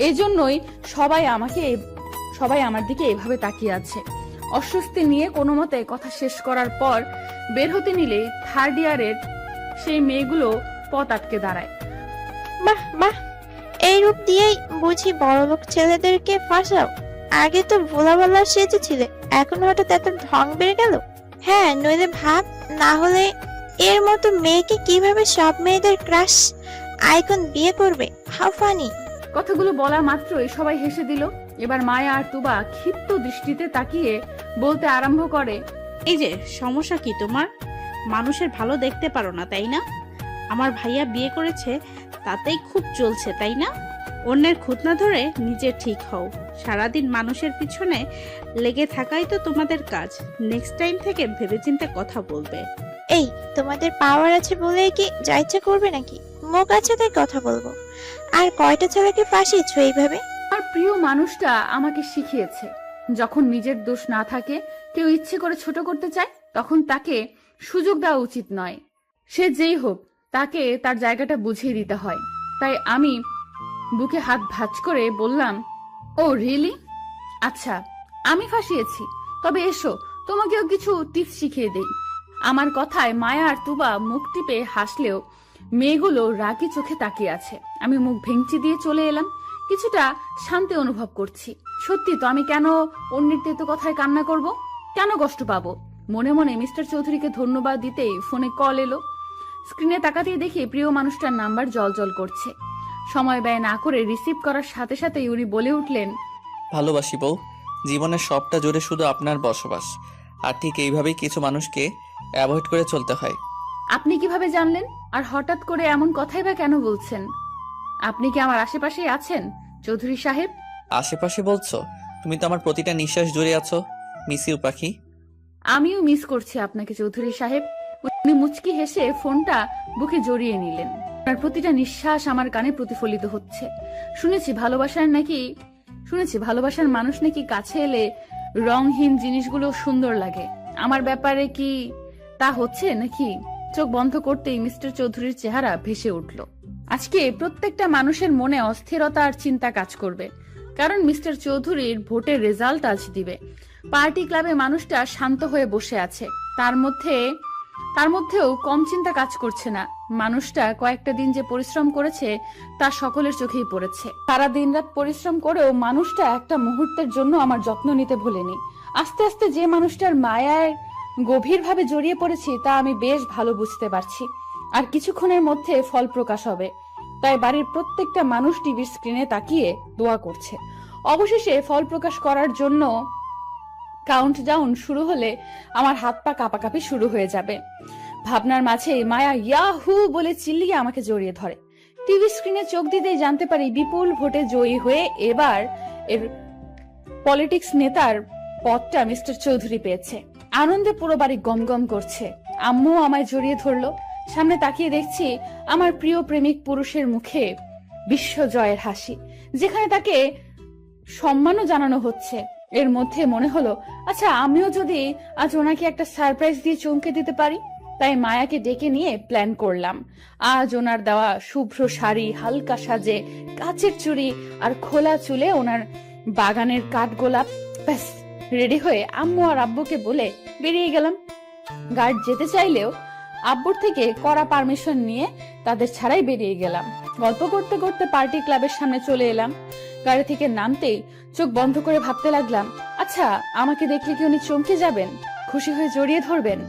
এই জন্যই সবাই আমার দিকে এভাবে তাকিয়ে আছে। অস্বস্তি নিয়ে কোনো মতে কথা শেষ করার পর বের হতে নিলেই থার্ড ইয়ারের সেই মেয়েগুলো পথ আটকে দাঁড়ায়। বাহ বাহ, এই রূপ দিয়েই বুঝি বড়লোক ছেলেদেরকে ফাঁসাও? আগে তো ভোলা ভালা সেজেছিলে, এখন হঠাৎ এত ঢং বেড়ে গেল। হ্যাঁ, নইলে ভাব না হলে এর মতো মেয়েকে কিভাবে সব মেয়েদের ক্রাশ আইকন বিয়ে করবে? How funny. কথাগুলো বলা মাত্রই সবাই হেসে দিল। এবার মায়া আর তুবা ক্ষিপ্ত দৃষ্টিতে তাকিয়ে বলতে আরম্ভ করে, এই যে সমস্যা কি তোমার? মানুষের ভালো দেখতে পারো না তাই না? আমার ভাইয়া বিয়ে করেছে তাতেই খুব চলছে তাই না? অন্যের খুঁত না ধরে নিজে ঠিক হও। সারাদিন মানুষের পিছনে লেগে থাকাই তো তোমাদের কাজ। নেক্সট টাইম থেকে ভেবেচিন্তে কথা বলবে। এই তোমাদের পাওয়ার আছে বলে কি যা ইচ্ছা করবে নাকি? মুখ আছে তাই কথা বলবো। আর কয়টা ছেলেকে ফাঁসিয়েছো এইভাবে? আমার প্রিয় মানুষটা আমাকে শিখিয়েছে, যখন নিজের দোষ না থাকে, কেউ ইচ্ছে করে ছোট করতে চায়, তখন তাকে সুযোগ দেওয়া উচিত নয়। সে যেই হোক, তাকে তার জায়গাটা বুঝিয়ে দিতে হয়। তাই আমি বুকে হাত ভাঁজ করে বললাম, ও রিয়েলি? আচ্ছা, আমি ফাঁসিয়েছি, তবে এসো তোমাকেও কিছু টিপস শিখিয়ে দেই। আমার কথায় মায়া আর তুবা মুখ টিপে হাসলেও মেয়েগুলো রাগি চোখে তাকিয়ে আছে। আমি মুখ ভেঙচি দিয়ে চলে এলাম। কিছুটা শান্তি অনুভব করছি। সত্যি তো, আমি কেন অন্যের তেতো কথায় কান্না করব? কেন কষ্ট পাবো? মনে মনে মিস্টার চৌধুরীকে ধন্যবাদ দিতেই ফোনে কল এলো। স্ক্রিনে তাকাতেই দেখি প্রিয় মানুষটার নাম্বার জলজল করছে। সময় ব্যয় না করে রিসিভ করার সাথে সাথেই উনি বলে উঠলেন, ভালোবাসি বউ, জীবনের সবটা জুড়ে শুধু আপনার বসবাস। আর ঠিক এইভাবেই কিছু মানুষকে অ্যাভয়েড করে চলতে হয়। আপনি কিভাবে জানলেন? আর হঠাৎ করে এমন কথাই বা কেন বলছেন? আপনি কি আমার আশেপাশেই আছেন চৌধুরী সাহেব? আশেপাশে বলছো? তুমি তো আমার প্রতিটা নিঃশ্বাস জুড়ে আছো মিস ইউ পাখি। আমিও মিস করছি আপনাকে চৌধুরী সাহেব। উনি মুচকি হেসে ফোনটা বুকে জড়িয়ে নিলেন। আপনার প্রতিটা নিঃশ্বাস আমার কানে প্রতিফলিত হচ্ছে। শুনেছি ভালোবাসার মানুষ নাকি কাছে এলে রংহীন জিনিসগুলো সুন্দর লাগে। আমার ব্যাপারে কি তা হচ্ছে নাকি? চোখ বন্ধ করতেই মিস্টার চৌধুরীর চেহারা ভেসে উঠল। আজকে প্রত্যেকটা মানুষের মনে অস্থিরতা আর চিন্তা কাজ করবে, কারণ মিস্টার চৌধুরীর ভোটের রেজাল্ট আজ দিবে। পার্টি ক্লাবে মানুষটা শান্ত হয়ে বসে আছে, তার মধ্যেও কম চিন্তা কাজ করছে না। মানুষটা কয়েকটা দিন যে পরিশ্রম করেছে তা সকলের চোখেই পড়েছে। সারা দিন রাত পরিশ্রম করেও মানুষটা একটা মুহূর্তের জন্য আমার যত্ন নিতে ভোলেনি। আস্তে আস্তে যে মানুষটার মায়ায় গভীরভাবে জড়িয়ে পড়েছি তা আমি বেশ ভালো বুঝতে পারছি। আর কিছুক্ষণের মধ্যে ফল প্রকাশ হবে। তাই বাড়ির প্রত্যেকটা মানুষ টিভির স্ক্রিনে তাকিয়ে দোয়া করছে। অবশেষে ফল প্রকাশ করার জন্য কাউন্টডাউন শুরু হলে আমার হাত পা কাঁপাকাঁপি শুরু হয়ে যাবে। ভাবনার মাঝে মায়া ইয়াহু বলে চিল্লিয়ে আমাকে জড়িয়ে ধরে। টিভি স্ক্রিনে চোখ দিতেই জানতে পারি বিপুল ভোটে জয়ী হয়ে এবার এর পলিটিক্স নেতার পদটা মিস্টার চৌধুরী পেয়েছে। আনন্দে পুরো বাড়ি গমগম করছে। আম্মু আমায় জড়িয়ে ধরলো। সামনে তাকিয়ে দেখছি আমার প্রিয় প্রেমিক পুরুষের মুখে বিশ্বজয়ের হাসি, যেখানে তাকে সম্মানও জানানো হচ্ছে। এর মধ্যে মনে হলো, আচ্ছা আমিও যদি আজ ওনাকে একটা সারপ্রাইজ দিয়ে চমকে দিতে পারি। তাই মায়াকে ডেকে নিয়ে প্ল্যান করলাম। আজ ওনার দেওয়া শুভ্র শাড়ি, হালকা সাজে, কাচের চুড়ি আর খোলা চুলে ওনার বাগানের কাঠগোলাপ, ব্যাস রেডি হয়ে আম্মু আর আব্বুকে বলে বেরিয়ে গেলাম। গার্ড যেতে চাইলেও আব্বুর থেকে কড়া পারমিশন নিয়ে তাদের ছাড়াই বেরিয়ে গেলাম। গল্প করতে করতে পার্টি ক্লাবের সামনে চলে এলাম। গাড়ি থেকে নামতেই চোখ বন্ধ করে ভাবতে লাগলাম, আচ্ছা আমাকে দেখলে কি উনি চমকে যাবেন, খুশি হয়ে জড়িয়ে ধরবেন?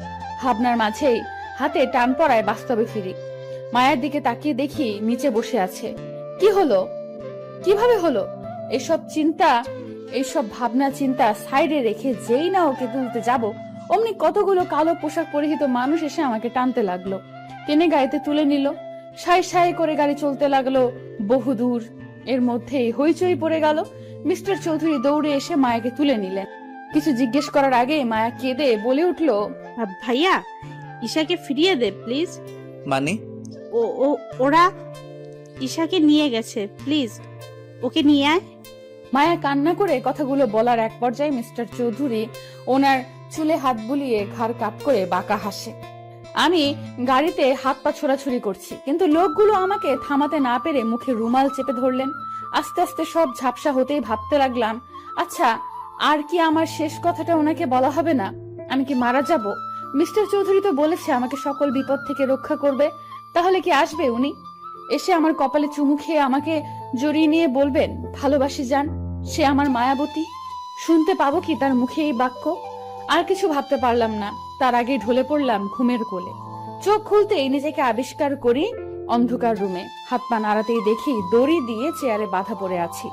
ভাবনার মাঝেই হাতে টান পড়ায় বাস্তবে ফিরি। মায়ের দিকে তাকিয়ে দেখি নিচে বসে আছে। কি হলো? কিভাবে হলো? এইসব ভাবনা চিন্তা সাইডে রেখে যেই না ওকে তুলতে যাব, অমনি কতগুলো কালো পোশাক পরিহিত মানুষ এসে আমাকে টানতে লাগলো। টেনে গাড়িতে তুলে নিল। সাই সাই করে গাড়ি চলতে লাগলো বহুদূর। এর মধ্যেই হইচই পড়ে গেল। মিস্টার চৌধুরী দৌড়ে এসে মায়াকে তুলে নিলেন। কিছু জিজ্ঞেস করার আগে মায়া কেঁদে বলে উঠলো, ভাইয়া, ঈশাকে ফিরিয়ে দে প্লিজ। মানে? ওরা ঈশাকে নিয়ে গেছে, প্লিজ ওকে নিয়ে আয়। মায়া কান্না করে কথাগুলো বলার এক পর্যায়ে মিস্টার চৌধুরী ওনার চুলে হাত বুলিয়ে ঘাড় কাত করে বাঁকা হাসে। আমি গাড়িতে হাত পা ছোড়াছুড়ি করছি, কিন্তু লোকগুলো আমাকে থামাতে না পেরে মুখে রুমাল চেপে ধরলেন। আস্তে আস্তে সব ঝাপসা হতেই ভাবতে লাগলাম, আচ্ছা আর কি আমার শেষ কথাটা ওনাকে বলা হবে না? আমি কি মারা যাব? মিস্টার চৌধুরী তো বলেছে আমাকে সকল বিপদ থেকে রক্ষা করবে। তাহলে কি আসবে উনি? এসে আমার কপালে চুমু খেয়ে আমাকে জড়িয়ে নিয়ে বলবেন, ভালোবাসি যান, সে আমার মায়াবতী? শুনতে পাবো কি তার মুখে এই বাক্য? আর কিছু ভাবতে পারলাম না। তার আগে ঢলে পড়লাম ঘুমের কোলে। চোখ খুলতেই নিজেকে আবিষ্কার করি অন্ধকার রুমে। হাত পা নাড়াতেই দেখি দড়ি দিয়ে চেয়ারে বাঁধা পড়ে আছি।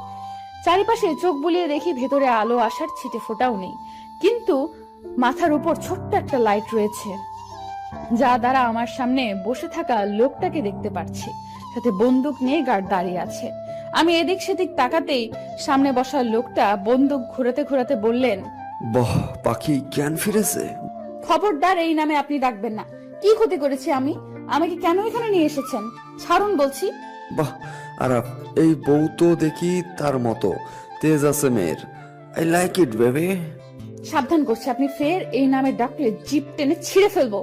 চারিপাশে চোখ বুলিয়ে দেখি ভেতরে আলো আসার ছিটে ফোটাও নেই, কিন্তু মাথার উপর ছোট্ট একটা লাইট রয়েছে, যা দ্বারা আমার সামনে বসে থাকা লোকটাকে দেখতে পাচ্ছি। সাথে বন্দুক নিয়ে গার্ড দাঁড়িয়ে আছে। আমি এদিক সেদিক তাকাতেই সামনে বসা লোকটা বন্দুক ঘোরাতে ঘোরাতে বললেন, বাহ, পাখি জ্ঞান ফিরেছে। খবরদার এই নামে আপনি ডাকবেন না। কি ক্ষতি করেছি আমি? আমাকে কেন এখানে নিয়ে এসেছেন? ছাড়ুন বলছি। বাহ আরাফ, এই বউ তো দেখি তার মতো তেজ আছে মেয়ের। I like it baby. সাবধান করছি, আপনি ফের এই নামে ডাকলে জিপ টেনে ছিঁড়ে ফেলবো।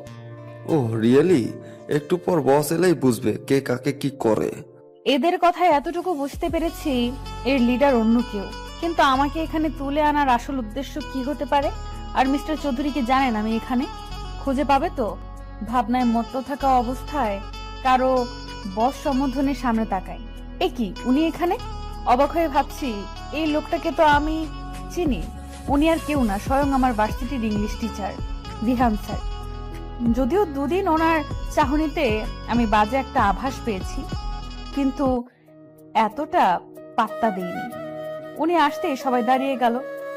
ও রিয়েলি? একটু পর বস এলেই বুঝবে কে কাকে কি করে। এদের কথায় এতটুকু বুঝতে পেরেছি এর লিডার অন্য কেউ, কিন্তু আমাকে এখানে তুলে আনার আসল উদ্দেশ্য কি হতে পারে? আর মিস্টার চৌধুরী কি জানেন আমি এখানে? খুঁজে পাবে তো? ভাবনায় মত্ত থাকা অবস্থায় কারো বস সম্বোধনের সামনে তাকাই। এ কি, উনি এখানে? অবাক হয়ে ভাবছি, এই লোকটাকে তো আমি চিনি। উনি আর কেউ না, স্বয়ং আমার ভার্সিটির ইংলিশ টিচার বিহান স্যার। যদিও দুদিন ওনার চাহনিতে আমি বাজে একটা আভাস পেয়েছি, কিন্তু এতটা পাত্তা দেইনি। উনি আসতেই সবাই দাঁড়িয়ে গেল।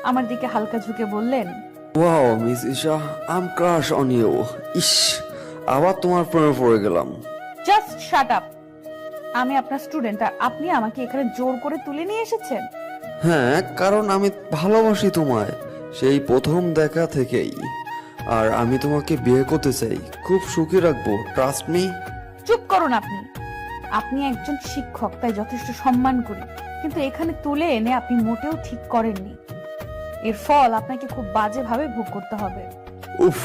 আমার দিকে হালকা ঝুঁকে বললেন, wow miss Isha, I am crush on you. ইস, আবার তোমার প্রেমে পড়ে গেলাম। Just shut up. আমি আপনার স্টুডেন্ট আর আপনি আমাকে এখানে জোর করে তুলে নিয়ে এসেছেন। হ্যাঁ, কারণ আমি ভালোবাসি তোমায় সেই প্রথম দেখা থেকেই। আর আমি তোমাকে বিয়ে করতে চাই, খুব সুখী রাখবো, ট্রাস্ট মি। চুপ করুন আপনি। আপনি একজন শিক্ষক, তাই যথেষ্ট সম্মান করি, কিন্তু এখানে তুলে এনে আপনি মোটেও ঠিক করেননি। এর ফল আপনাকে খুব বাজেভাবে ভোগ করতে হবে। উফ,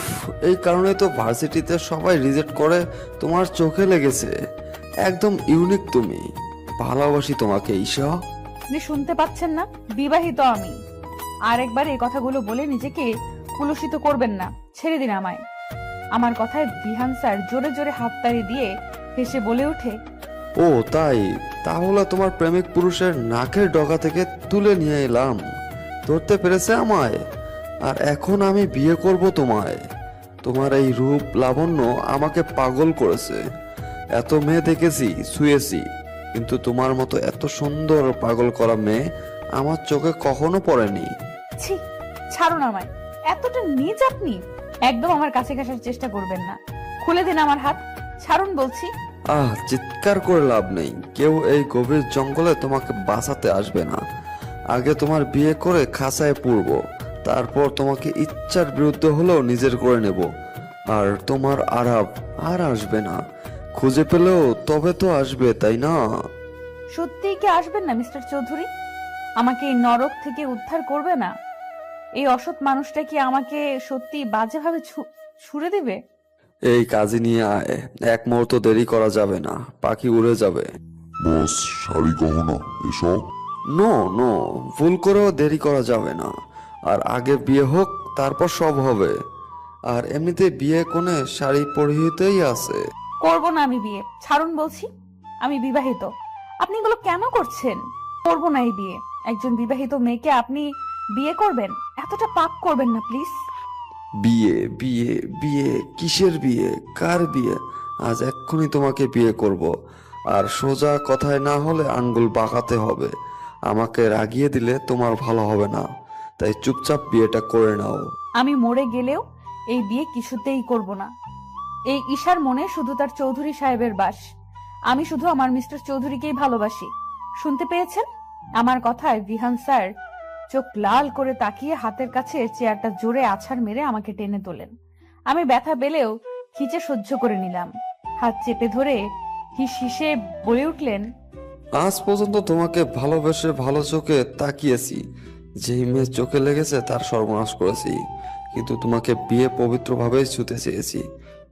এই কারণে তো ভার্সিটিতে সবাই রিজেক্ট করে। তোমার চোখে লেগেছে, একদম ইউনিক তুমি। ভালোবাসি তোমাকে ঈশা। আপনি শুনতে পাচ্ছেন না? বিবাহিত আমি। আর একবার এই কথাগুলো বলে নিজেকে কুলুষিত করবেন না। ছেড়ে দিন আমায়। আমার কথায় বিহান স্যার জোরে জোরে হাততালি দিয়ে হেসে বলে ওঠে, ও তাই, তাহলে তোমার প্রেমিক পুরুষের নাকের ডগা থেকে তুলে নিয়ে এলাম। ধরতে পেরেছে আমায়। আর এখন আমি বিয়ে করব তোমায়। তোমার এই রূপ লাবণ্য আমাকে পাগল করেছে। এত মেয়ে দেখেছি, শুয়েছি, কিন্তু তোমার মতো এত সুন্দর পাগল করা মেয়ে আমার চোখে কখনো পড়েনি। ছি, ছাড়ুন আমায়। এতটা নীচ আপনি? একদম আমার কাছে আসার চেষ্টা করবেন না। খুলে দিন আমার হাত, ছাড়ুন বলছি। চিৎকার করে লাভ নেই। কেউ এই গভীর জঙ্গলে তোমাকে বাঁচাতে আসবে না। আগে তোমার বিয়ে করে খাঁচায় পুরব, তারপর তোমাকে ইচ্ছার বিরুদ্ধে হলেও নিজের করে নেব। আর তোমার আরাব আর আসবে না। খুঁজে পেলেও তবে তো আসবে, তাই না? সত্যিই কি আসবেন না মিস্টার চৌধুরী? আমাকে এই নরক থেকে উদ্ধার করবে না? এই অসৎ মানুষটা কি আমাকে সত্যি বাজেভাবে ছুড়ে দেবে? এই কাজে নিয়ে আয়, এক মুহূর্ত দেরি করা যাবে না, পাখি উড়ে যাবে। বস, শাড়ি গহনা এসব? নো নো, ভুল করেও দেরি করা যাবে না। আর আগে বিয়ে হোক, তারপর সব হবে। আর এমনিতে বিয়ে কোণে শাড়ি পরিহিতেই আছে। করবো না আমি বিয়ে, ছাড়ুন বলছি। আমি বিবাহিত। আপনি এগুলো কেন করছেন? করবো না এই বিয়ে। একজন বিবাহিত মেয়েকে আপনি বিয়ে করবেন? এতটা পাপ করবেন না প্লিজ। বিয়ে বিয়ে বিয়ে? কিসের বিয়ে? কার বিয়ে? আজ এক্ষুনি তোমাকে বিয়ে করব। আর সোজা কথায় না হলে আঙ্গুল বাঁকাতে হবে। আমাকে রাগিয়ে দিলে তোমার ভালো হবে না, তাই চুপচাপ বিয়েটা করে নাও। আমি মরে গেলেও এই বিয়ে কিছুতেই করব না। এই ঈশার মনে শুধু তার চৌধুরী সাহেবের বাস। আমি শুধু আমার মিস্টার চৌধুরীকেই ভালোবাসি। শুনতে পেয়েছেন? আমার কথায় বিহান স্যার চোখ লাল করে তাকিয়ে হাতের কাছে চেয়ারটা জোরে আছাড় মেরে আমাকে টেনে তোলেন। আমি ব্যথা পেলেও খিচে সহ্য করে নিলাম। হাত চেপে ধরে হিস হিসে বলে উঠলেন, আজ পর্যন্ত তোমাকে ভালোবেসে ভালো চোখে তাকিয়েছি। যেই মেয়ে চোখে লেগেছে তার সর্বনাশ করেছি। কিন্তু তোমাকে বিয়ে পবিত্রভাবেই ছুতে চেয়েছি,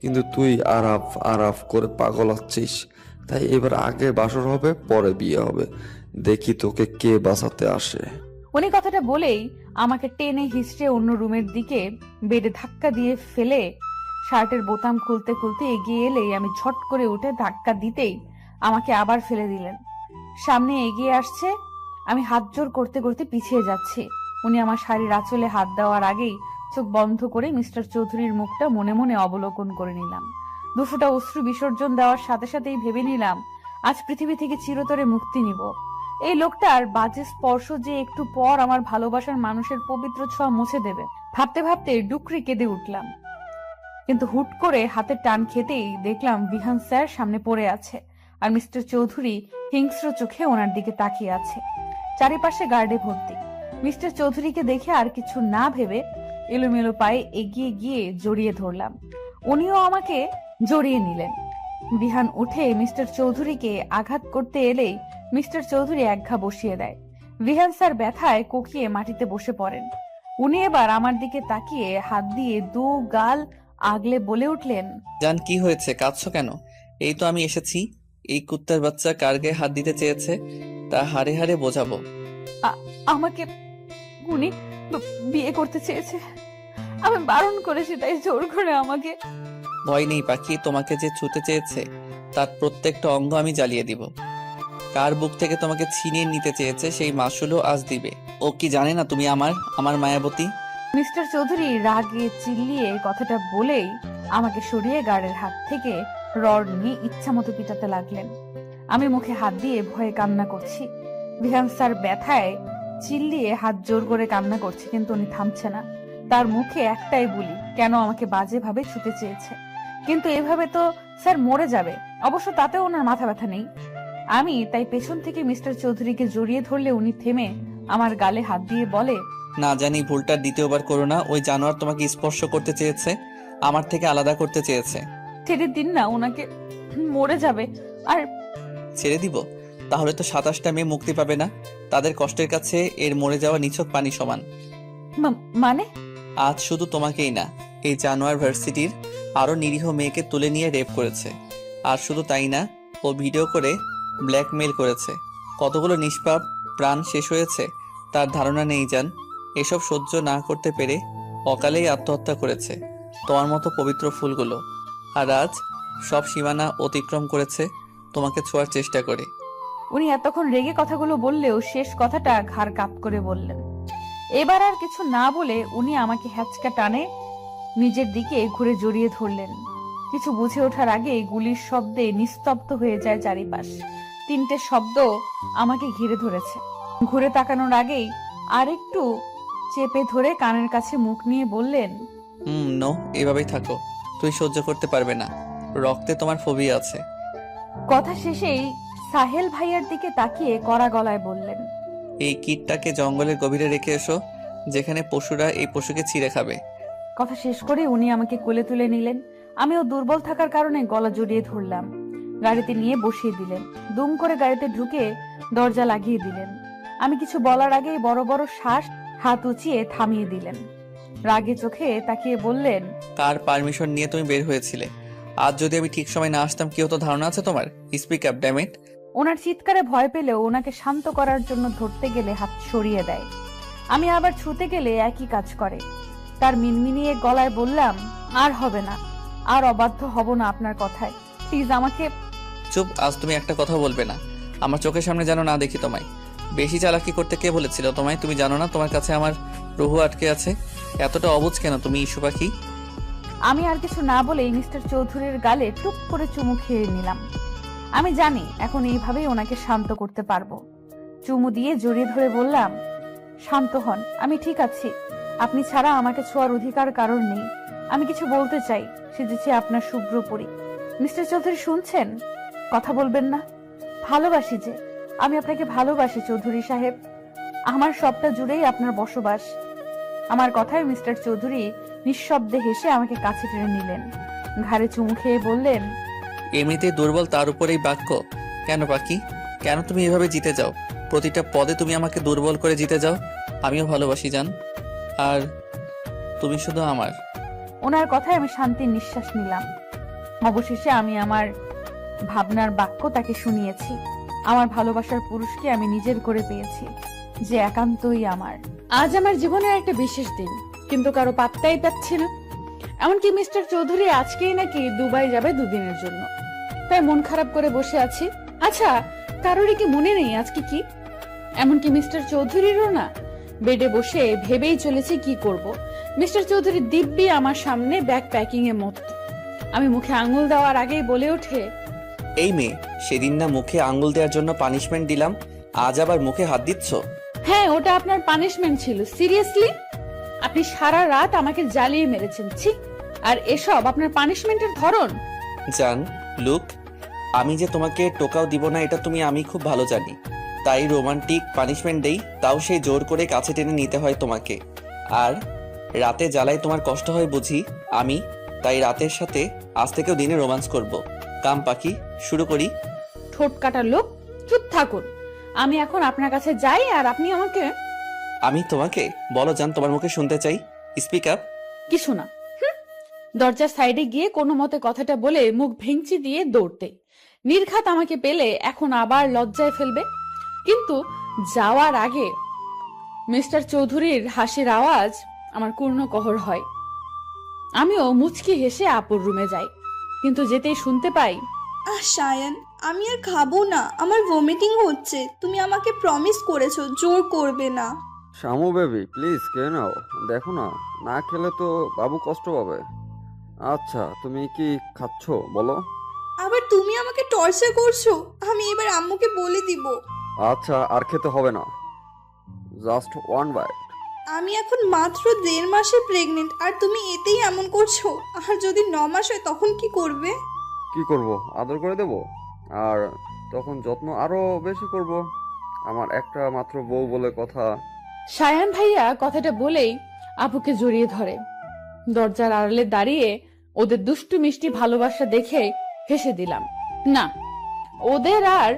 কিন্তু তুই আরাফ আরাফ করে পাগল হচ্ছিস। তাই এবার আগে বাসর হবে, পরে বিয়ে হবে। দেখি তোকে কে বাঁচাতে আসে। উনি কথাটা বলেই আমাকে টেনে হিসড়ে অন্য রুমের দিকে বেডে ধাক্কা দিয়ে ফেলে শার্টের বোতাম খুলতে খুলতে এগিয়ে এলেই আমি ঝট করে উঠে ধাক্কা দিতেই আমাকে আবার ফেলে দিলেন। সামনে এগিয়ে আসছে, আমি হাত জোর করতে করতে পিছিয়ে যাচ্ছি। উনি আমার শাড়ির আঁচলে হাত দেওয়ার আগেই চোখ বন্ধ করে মিস্টার চৌধুরীর মুখটা মনে মনে অবলোকন করে নিলাম। দুফোঁটা অশ্রু বিসর্জন দেওয়ার সাথে সাথেই ভেবে নিলাম আজ পৃথিবী থেকে চিরতরে মুক্তি নিব। এই লোকটার বাজে স্পর্শ যে একটু পর আমার ভালোবাসার মানুষের পবিত্র ছোঁয়া মুছে দেবে। ভাবতে ভাবতে ডুকরি কেঁদে উঠলাম, কিন্তু হুট করে হাতের টান খেতেই দেখলাম বিহান স্যার সামনে পড়ে আছে আর মিস্টার চৌধুরী হিংস্র চোখে ওনার দিকে তাকিয়ে আছে। চারিপাশে গার্ডে ভর্তি। মিস্টার চৌধুরীকে দেখে আর কিছু না ভেবে এলোমেলো পায়ে এগিয়ে গিয়ে জড়িয়ে ধরলাম। উনিও আমাকে জড়িয়ে নিলেন। বিহান উঠে মিস্টার চৌধুরীকে আঘাত করতে এলেই মিস্টার চৌধুরী একঘা বসিয়ে দেয়। বিহান স্যার ব্যথায় কোকিয়ে মাটিতে বসে পড়েন। উনি এবার আমার দিকে তাকিয়ে হাত দিয়ে দু গাল আগলে বলে উঠলেন, জান কি হয়েছে, কাঁদছো কেন? এই তো আমি এসেছি। এই কুত্তার বাচ্চা কার গায়ে হাত দিতে চেয়েছে তা হাড়ে হাড়ে বোঝাবো। আমাকে উনি বিয়ে করতে চেয়েছে। আমি বারণ করেছি, তাই জোর করে আমাকে। ভয় নেই পাখি, তোমাকে যে ছুতে চেয়েছে তার প্রত্যেকটা অঙ্গ আমি জ্বালিয়ে দিব। কার বুক থেকে তোমাকে ছিনিয়ে নিতে চেয়েছে সেই মাসুলও আজ দিবে। ও কি জানে না তুমি আমার মায়াবতী? মিস্টার চৌধুরী রাগে চিল্লিয়ে কথাটা বলেই আমাকে সরিয়ে গার্ডের হাত থেকে রড নিয়ে ইচ্ছা মতো পিটাতে লাগলেন। আমি মুখে হাত দিয়ে ভয়ে কান্না করছি। বিহান স্যার ব্যথায় চিল্লিয়ে হাত জোর করে কান্না করছে, কিন্তু উনি থামছে না। তার মুখে একটাই বুলি, কেন আমাকে বাজেভাবে ছুতে চেয়েছে। কিন্তু এভাবে তো স্যার মরে যাবে। অবশ্য তাতেও ওনার মাথা ব্যথা নেই। আমি তাই পেছন থেকে মিস্টার চৌধুরীকে জড়িয়ে ধরলে উনি থেমে আমার গালে হাত দিয়ে বলে, না জানি ভুলটা দ্বিতীয়বার করো না। ওই জানোয়ার তোমাকে স্পর্শ করতে চেয়েছে, আমার থেকে আলাদা করতে চেয়েছে। ছেড়ে দিন না, ওনাকে মরে যাবে। আর ছেড়ে দিব? তাহলে তো 27টা মেয়ে মুক্তি পাবে না। তাদের কষ্টের কাছে এর মরে যাওয়া নিছক পানি সমান। মানে? আজ শুধু তোমাকেই না, এই জানোয়ার ভার্সিটির আরো নিরীহ মেয়েকে তুলে নিয়ে রেপ করেছে। আর শুধু তাই না, ও ভিডিও করে ব্ল্যাকমেইল করেছে। কতগুলো নিষ্পাপ প্রাণ শেষ হয়েছে তার ধারণা নেই জান। এসব সহ্য না করতে পেরে অকালেই আত্মহত্যা করেছে তোমার মতো পবিত্র ফুলগুলো। আর আজ সব সীমানা অতিক্রম করেছে তোমাকে ছোঁয়ার চেষ্টা করে। উনি এতক্ষণ রেগে কথাগুলো বললেও শেষ কথাটা ঘাড় কাত করে বললেন। এবার আর কিছু না বলে উনি আমাকে হ্যাচকা টানে নিজের দিকে ঘুরে জড়িয়ে ধরলেন। কিছু বুঝে ওঠার আগে গুলির শব্দে নিস্তব্ধ হয়ে যায় চারিপাশ। 3টে শব্দ আমাকে ঘিরে ধরেছে। ঘুরে তাকানোর আগেই আরেকটু চেপে ধরে কানের কাছে মুখ নিয়ে বললেন, নো, এভাবেই থাকো। তুই সহ্য করতে পারবে না, রক্তে তোমার ফোবিয়া আছে। কথা শেষেই সাহেল ভাইয়ার দিকে তাকিয়ে কড়া গলায় বললেন, এই কিটটাকে জঙ্গলের গভীরে রেখে এসো, যেখানে পশুরা এই পশুকে ছিঁড়ে খাবে। কথা শেষ করে উনি আমাকে কোলে তুলে নিলেন। আমিও দুর্বল থাকার কারণে গলা জড়িয়ে ধরলাম। গাড়িতে নিয়ে বসিয়ে দিলেন। দুম করে গাড়িতে ঢুকে দরজা লাগিয়ে দিলেন। আমি কিছু বলার আগেই বড় বড় শ্বাস হাত উঁচিয়ে থামিয়ে দিলেন। রাগে চোখে তাকিয়ে বললেন, কার পারমিশন নিয়ে তুমি বের হয়েছিলে? আজ যদি আমি ঠিক সময় না আসতাম কি হতো ধারণা আছে তোমার? Speak up damn it. ওনার চিৎকারে ভয় পেলেও ওনাকে শান্ত করার জন্য ধরতে গেলে হাত সরিয়ে দেয়। আমি আবার ছুতে গেলে একই কাজ করে। তার মিনমিনিয়ে গলায় বললাম, আর হবে না, আর অবাধ্য হব না আপনার কথায়। প্লিজ আমাকে। চুপ, আজ তুমি একটা কথা বলবে না। আমার চোখের সামনে যেন না দেখি তোমায়। বেশি চালাকি করতে কে বলেছিল তোমায়? তুমি জানো না তোমার কাছে আমার রুহু আটকে আছে? এতটা অবুঝ কেন তুমি, ইস্যু পাখি? আমি আর কিছু না বলেই মিস্টার চৌধুরীর গালে টুক করে চুমু খেয়ে নিলাম। আমি জানি এখন এইভাবেই ওনাকে শান্ত করতে পারবো। চুমু দিয়ে জড়িয়ে ধরে বললাম, শান্ত হন, আমি ঠিক আছি। আপনি ছাড়া আমাকে ছোঁয়ার অধিকার কারণ নেই। আমি কিছু বলতে চাই, সেজেছি আপনার শুভ্র পরি। মিস্টার চৌধুরী শুনছেন? কথা বলবেন না? ভালোবাসি যে, আমি আপনাকে ভালোবাসি চৌধুরী সাহেব। আমার সবটা জুড়েই আপনার বসবাস। আমার কথায় মিস্টার চৌধুরী নিঃশব্দে হেসে আমাকে কাছে টেনে নিলেন। ঘাড়ে চুমু খেয়ে বললেন, এমনিতেই দুর্বল, তার উপরেই বাক্য। কেন পাখি, কেন তুমি এভাবে জিতে যাও? প্রতিটা পদে তুমি আমাকে দুর্বল করে জিতে যাও। আমিও ভালোবাসি জান, আর তুমি শুধু আমার। ওনার কথায় আমি শান্তির নিঃশ্বাস নিলাম। অবশেষে আমি আমার ভাবনার বাক্য তাকে শুনিয়েছি। আমার ভালোবাসার পুরুষকে আমি নিজের করে পেয়েছি, যে একান্তই আমার। আজ আমার জীবনের একটা বিশেষ দিন, কিন্তু কারো পাত্তাই পাচ্ছি না। এমনকি মিস্টার চৌধুরী আজকেই নাকি দুবাই যাবে 2 দিনের জন্য। তাই মন খারাপ করে বসে আছি। আচ্ছা, কারোরই কি মনে নেই আজকে কি? এমনকি মিস্টার চৌধুরীরও না। বেডে বসে ভেবেই চলেছি কি করব। মিস্টার চৌধুরী দিব্যি আমার সামনে ব্যাগ প্যাকিং এ মত। আমি মুখে আঙুল দেওয়ার আগেই বলে ওঠে, এই মেয়ে, সেদিন না মুখে আঙ্গুল দেওয়ার জন্য পানিশমেন্ট দিলাম, আজ আবার মুখে হাত দিচ্ছ? হ্যাঁ, ওটা আপনার পানিশমেন্ট ছিল। সিরিয়াসলি? আপনি সারা রাত আমাকে জ্বালিয়ে মেরেছেন, ছি। আর এসব আপনার পানিশমেন্টের ধরন? জান, লুক, আমি যে তোমাকে টোকাও দিব না এটা আমি খুব ভালো জানি। তাই রোমান্টিক পানিশমেন্ট দেই, তাও সেই জোর করে কাছে টেনে নিতে হয় তোমাকে। আর রাতে জ্বালায় তোমার কষ্ট হয় বুঝি। আমি তাই রাতের সাথে আজ থেকেও দিনে রোমান্স করব। কাম পাখি, শুরু করি। ঠোঁট কাটার লোক, চুপ থাকুন। আমি এখন আপনার কাছে যাই আর আপনি আমাকে। আমি তোমাকে? বলো জান, তোমার মুখে শুনতে চাই। Speak up. কিছু না। দরজার সাইডে গিয়ে কোনো মতে কথাটা বলে মুখ ভেঙচি দিয়ে দৌড়তে। নির্ঘাত আমাকে পেলে এখন আবার লজ্জায় ফেলবে। কিন্তু যাওয়ার আগে মিস্টার চৌধুরীর হাসির আওয়াজ আমার কর্ণকহর হয়। আমিও মুচকি হেসে আপুর রুমে যাই, কিন্তু যেতেই শুনতে পাই, সায়ান, আমি আর খাবো না, আমার ভমিটিং হচ্ছে। তুমি আমাকে প্রমিস করেছো জোর করবে না। শামু বেবি প্লিজ খেয়ে নাও, দেখো না, না খেলে তো বাবু কষ্ট পাবে। আচ্ছা তুমি কি খাচ্ছ বলো? আবার তুমি আমাকে টর্চার করছো। আমি এবার আম্মুকে বলে দিব। আচ্ছা আর খেতে হবে না, জাস্ট ওয়ান বাইট। আমি এখন মাত্র 1.5 মাসে প্রেগনেন্ট, আর তুমি এতেই এমন করছো। আর যদি 9 মাস হয় তখন কি করবে? কি করব, আদর করে দেব, আর তখন যত্ন আরো বেশি করব। আমার একটা মাত্র বউ বলে কথা। সায়ান ভাইয়া কথাটা বলেই আপুকে জড়িয়ে ধরে। দরজার আড়ালে দাঁড়িয়ে ওদের দুষ্টু মিষ্টি ভালোবাসা দেখে হেসে দিলাম। না, ওদের আর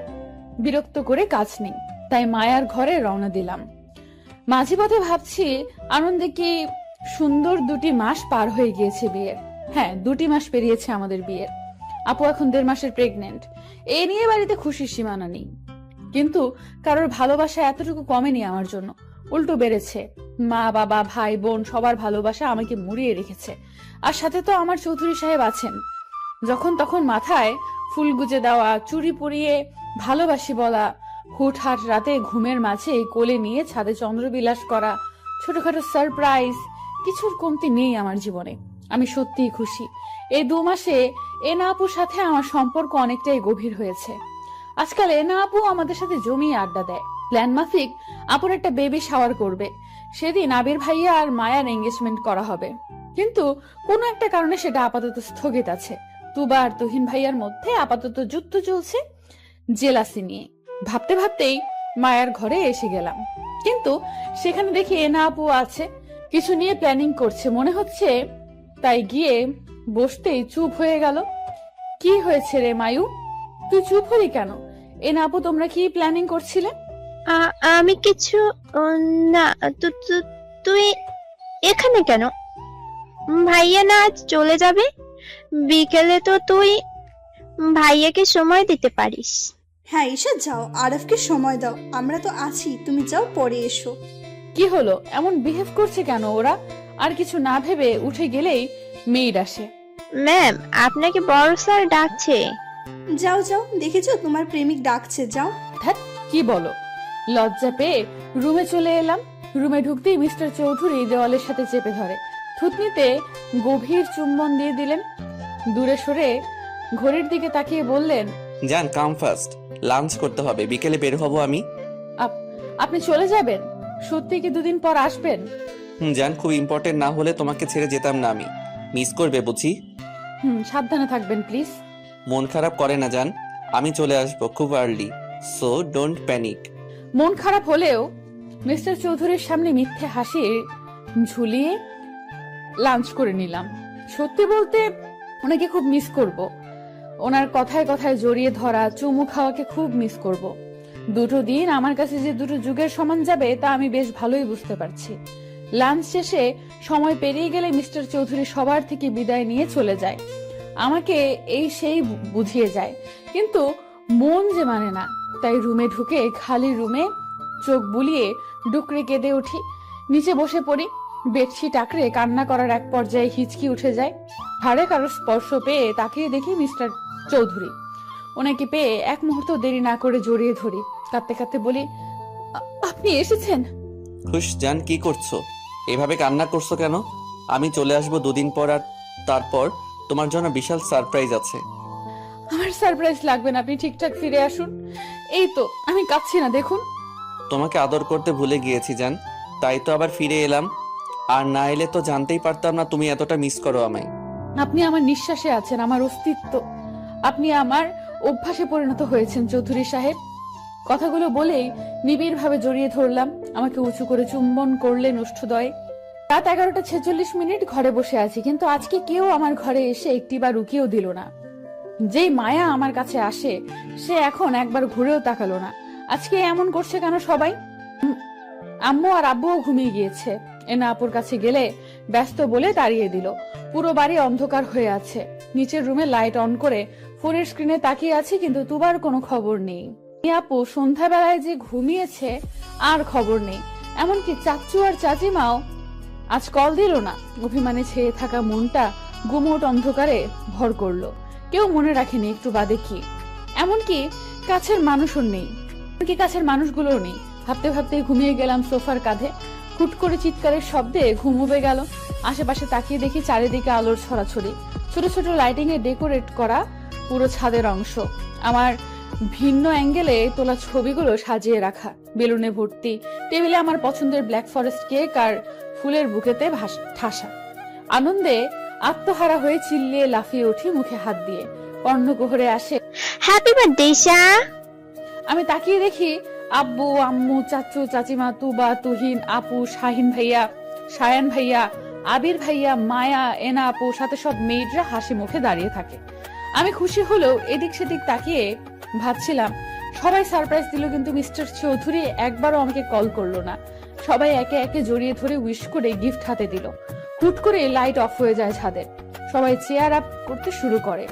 বিরক্ত করে কাজ নেই, তাই মায়ার ঘরে রওনা দিলাম। মাঝে পথে ভাবছি আনন্দে কি সুন্দর 2টি মাস পার হয়ে গিয়েছে বিয়ের। হ্যাঁ, 2টি মাস পেরিয়েছে আমাদের বিয়ের। আপু এখন 1.5 মাসের প্রেগনেন্ট। এ নিয়ে বাড়িতে খুশির সীমানা নেই, কিন্তু কারোর ভালোবাসা এতটুকু কমেনি আমার জন্য, উল্টো বেড়েছে। মা বাবা ভাই বোন সবার ভালোবাসা আমাকে মুড়িয়ে রেখেছে। আর সাথে তো আমার চৌধুরী সাহেব আছেন। যখন তখন মাথায় ফুল গুজে দেওয়া, চুড়ি পরিয়ে ভালোবাসি বলা, হুটহাট রাতে ঘুমের মাঝে কোলে নিয়ে ছাদে চন্দ্রবিলাস করা, ছোটখাটো সারপ্রাইজ, কিছুর কমতি নেই আমার জীবনে। আমি সত্যিই খুশি। এই 2 মাসে এনা আপুর সাথে আমার সম্পর্ক অনেকটাই গভীর হয়েছে। আজকাল এনা আপু আমাদের সাথে জমিয়ে আড্ডা দেয়। প্ল্যান মাফিক আপুর একটা বেবি শাওয়ার করবে। সেদিন আবির ভাইয়া আর মায়ার এঙ্গেজমেন্ট করা হবে, কিন্তু কোনো একটা কারণে সেটা আপাতত স্থগিত আছে। তুবা আর তুহিন ভাইয়ার মধ্যে আপাতত যুদ্ধ চলছে জেলাসি নিয়ে। ভাবতে ভাবতেই মায়ার ঘরে এসে গেলাম, কিন্তু সেখানে দেখি এনা আপু আছে, কিছু নিয়ে প্ল্যানিং করছে মনে হচ্ছে। তাই গিয়ে বসতেই চুপ হয়ে গেল। কি হয়েছে রে মায়ু, তুই চুপ হলি কেন? এনা আপু তোমরা কি প্ল্যানিং করছিলে? আমি কিছু না। তুই এখানে কেন? ভাইয়া না আজ চলে যাবে? বিকেলে তো তুই ভাইয়াকে সময় দিতে পারিস। হ্যাঁ ঈশা, যাও, আরফকে সময় দাও। আমরা তো আছি, তুমি যাও, পরে এসো। কি হলো, এমন বিহেভ করছে কেন ওরা? আর কিছু না ভেবে উঠে গেলেই মেয়ের আসে। ম্যাম, আপনাকে বড় স্যার ডাকছে। যাও যাও, দেখেছো তোমার প্রেমিক ডাকছে, যাও। ধ্যাৎ, কি বলো? লজ্জা পেয়ে রুমে চলে এলাম। রুমে ঢুকতেই মিস্টার চৌধুরী দেওয়ালের সাথে চেপে ধরে থুতনিতে গভীর চুম্বন দিয়ে দিলেন। দূরে সরে ঘড়ির দিকে তাকিয়ে বললেন, জান কাম ফার্স্ট, লাঞ্চ করতে হবে, বিকেলে বের হব আমি। আপনি চলে যাবেন? সত্যি কি 2 দিন পর আসবেন? জান, খুব ইম্পর্টেন্ট না হলে তোমাকে ছেড়ে যেতাম না আমি। মিস করবে বুঝি? সাবধানে থাকবেন প্লিজ। মন খারাপ করে না জান, আমি চলে আসবো খুব আর্লি, সো ডোন্ট প্যানিক। মন খারাপ হলেও মিস্টার চৌধুরীর সামনে মিথ্যে হাসি ঝুলিয়ে লাঞ্চ করে নিলাম। সত্যি বলতে ওনাকে খুব মিস করব। ওনার কথায় কথায় জড়িয়ে ধরা, চুমু খাওয়াকে খুব মিস করব। 2 দিন আমার কাছে যে 2 যুগের সমান যাবে তা আমি বেশ ভালোই বুঝতে পারছি। লাঞ্চ শেষে সময় পেরিয়ে গেলে মিস্টার চৌধুরী সবার থেকে বিদায় নিয়ে চলে যায়। আমাকে এই সেই বুঝিয়ে যায়, কিন্তু মন যে মানে না। তাই রুমে ঢুকে খালি রুমে চোখ বুলিয়ে ডুকরে কেঁদে উঠি। নিচে বসে পড়ি। বেডশিট আঁকড়ে কান্না করার এক পর্যায়ে হিচকি উঠে যায়। হাড়ে কারো স্পর্শ পেয়ে তাকিয়ে দেখি মিস্টার চৌধুরী। ওনাকে পেয়ে এক মুহূর্ত দেরি না করে জড়িয়ে ধরি। কাঁদতে কাঁদতে বলি, আপনি এসেছেন? খুশ জান, কি করছো? এভাবে কান্না করছো কেন? আমি চলে আসবো 2 দিন পর, আর তারপর তোমার জন্য বিশাল সারপ্রাইজ আছে। আমার সারপ্রাইজ লাগবে না, আপনি ঠিকঠাক ফিরে আসুন। এই তো আমি কাঁদছি না, দেখুন। তোমাকে আদর করতে ভুলে গিয়েছি জান, তাই তো আবার ফিরে এলাম। আর না এলে তো জানতেই পারতাম না তুমি এতটা মিস করো আমায়। আপনি আমার নিঃশ্বাসে আছেন, আমার অস্তিত্ব। আপনি আমার অভ্যাসে পরিণত হয়েছেন চৌধুরী সাহেব। কথাগুলো বলেই নিবিড় ভাবে জড়িয়ে ধরলাম। আমাকে উঁচু করে চুম্বন করলেন ওষ্ঠদয়ে। রাত 11:46 ঘরে বসে আছি, কিন্তু আজকে কেউ আমার ঘরে এসে একটিবার রুকিয়েও দিল না। যেই মায়া আমার কাছে আসে সে এখন একবার ঘুরেও তাকালো না। আজকে এমন করছে কেন সবাই? আম্মু আর আব্বুও ঘুমিয়ে গিয়েছে। এনা আপুর কাছে গেলে ব্যস্ত বলে তাড়িয়ে দিল। পুরো বাড়ি অন্ধকার হয়ে আছে। নিচের রুমে লাইট অন করে ফোনের স্ক্রিনে তাকিয়ে আছি, কিন্তু তুবার কোনো খবর নেই। আপু সন্ধ্যাবেলায় যে ঘুমিয়েছে আর খবর নেই। এমনকি চাচু আর চাচিমাও আজ কল দিল না। অভিমানে ছেয়ে থাকা মনটা গুমোট অন্ধকারে ভর করলো। কেউ মনে রাখেনি একটু বাদে কি, এমনকি কাছের মানুষও নেই, এমনকি কাছের মানুষগুলোও নেই। ভাবতে ভাবতে ঘুমিয়ে গেলাম সোফার কাঁধে। হুট করে চিৎকারের শব্দে ঘুম উবে গেল। আশেপাশে তাকিয়ে দেখি চারিদিকে আলোর ছড়াছড়ি, ছোট ছোট লাইটিং এ ডেকোরেট করা পুরো ছাদের অংশ। আমার ভিন্ন অ্যাঙ্গেলে তোলা ছবিগুলো সাজিয়ে রাখা, বেলুনে ভর্তি। টেবিলে আমার পছন্দের ব্ল্যাক ফরেস্ট কেক আর ফুলের বুকেতে ঠাসা। আনন্দে আত্মহারা হয়ে চিল্লিয়ে লাফিয়ে উঠি মুখে হাত দিয়ে। কর্ণকুহরে আসে হ্যাপি বার্থডে ঈশা। আমি তাকিয়ে দেখি আব্বু, আম্মু, চাচু, চাচিমা, তুবা, তুহিন, আপু, শাহিন ভাইয়া, সায়ান ভাইয়া, আবির ভাইয়া, মায়া, এনা আপু, সাথে সব মেয়েরা হাসি মুখে দাঁড়িয়ে থাকে। আমি খুশি হলেও এদিক সেদিক তাকিয়ে ভাবছিলাম সবাই সারপ্রাইজ দিল, কিন্তু মিস্টার চৌধুরী একবারও আমাকে কল করলো না। সবাই একে একে জড়িয়ে ধরে উইশ করে গিফট হাতে দিল। হুট করে লাইট অফ হয়ে যায় ছাদের। সবাই চেয়ার আপ করতে শুরু করে।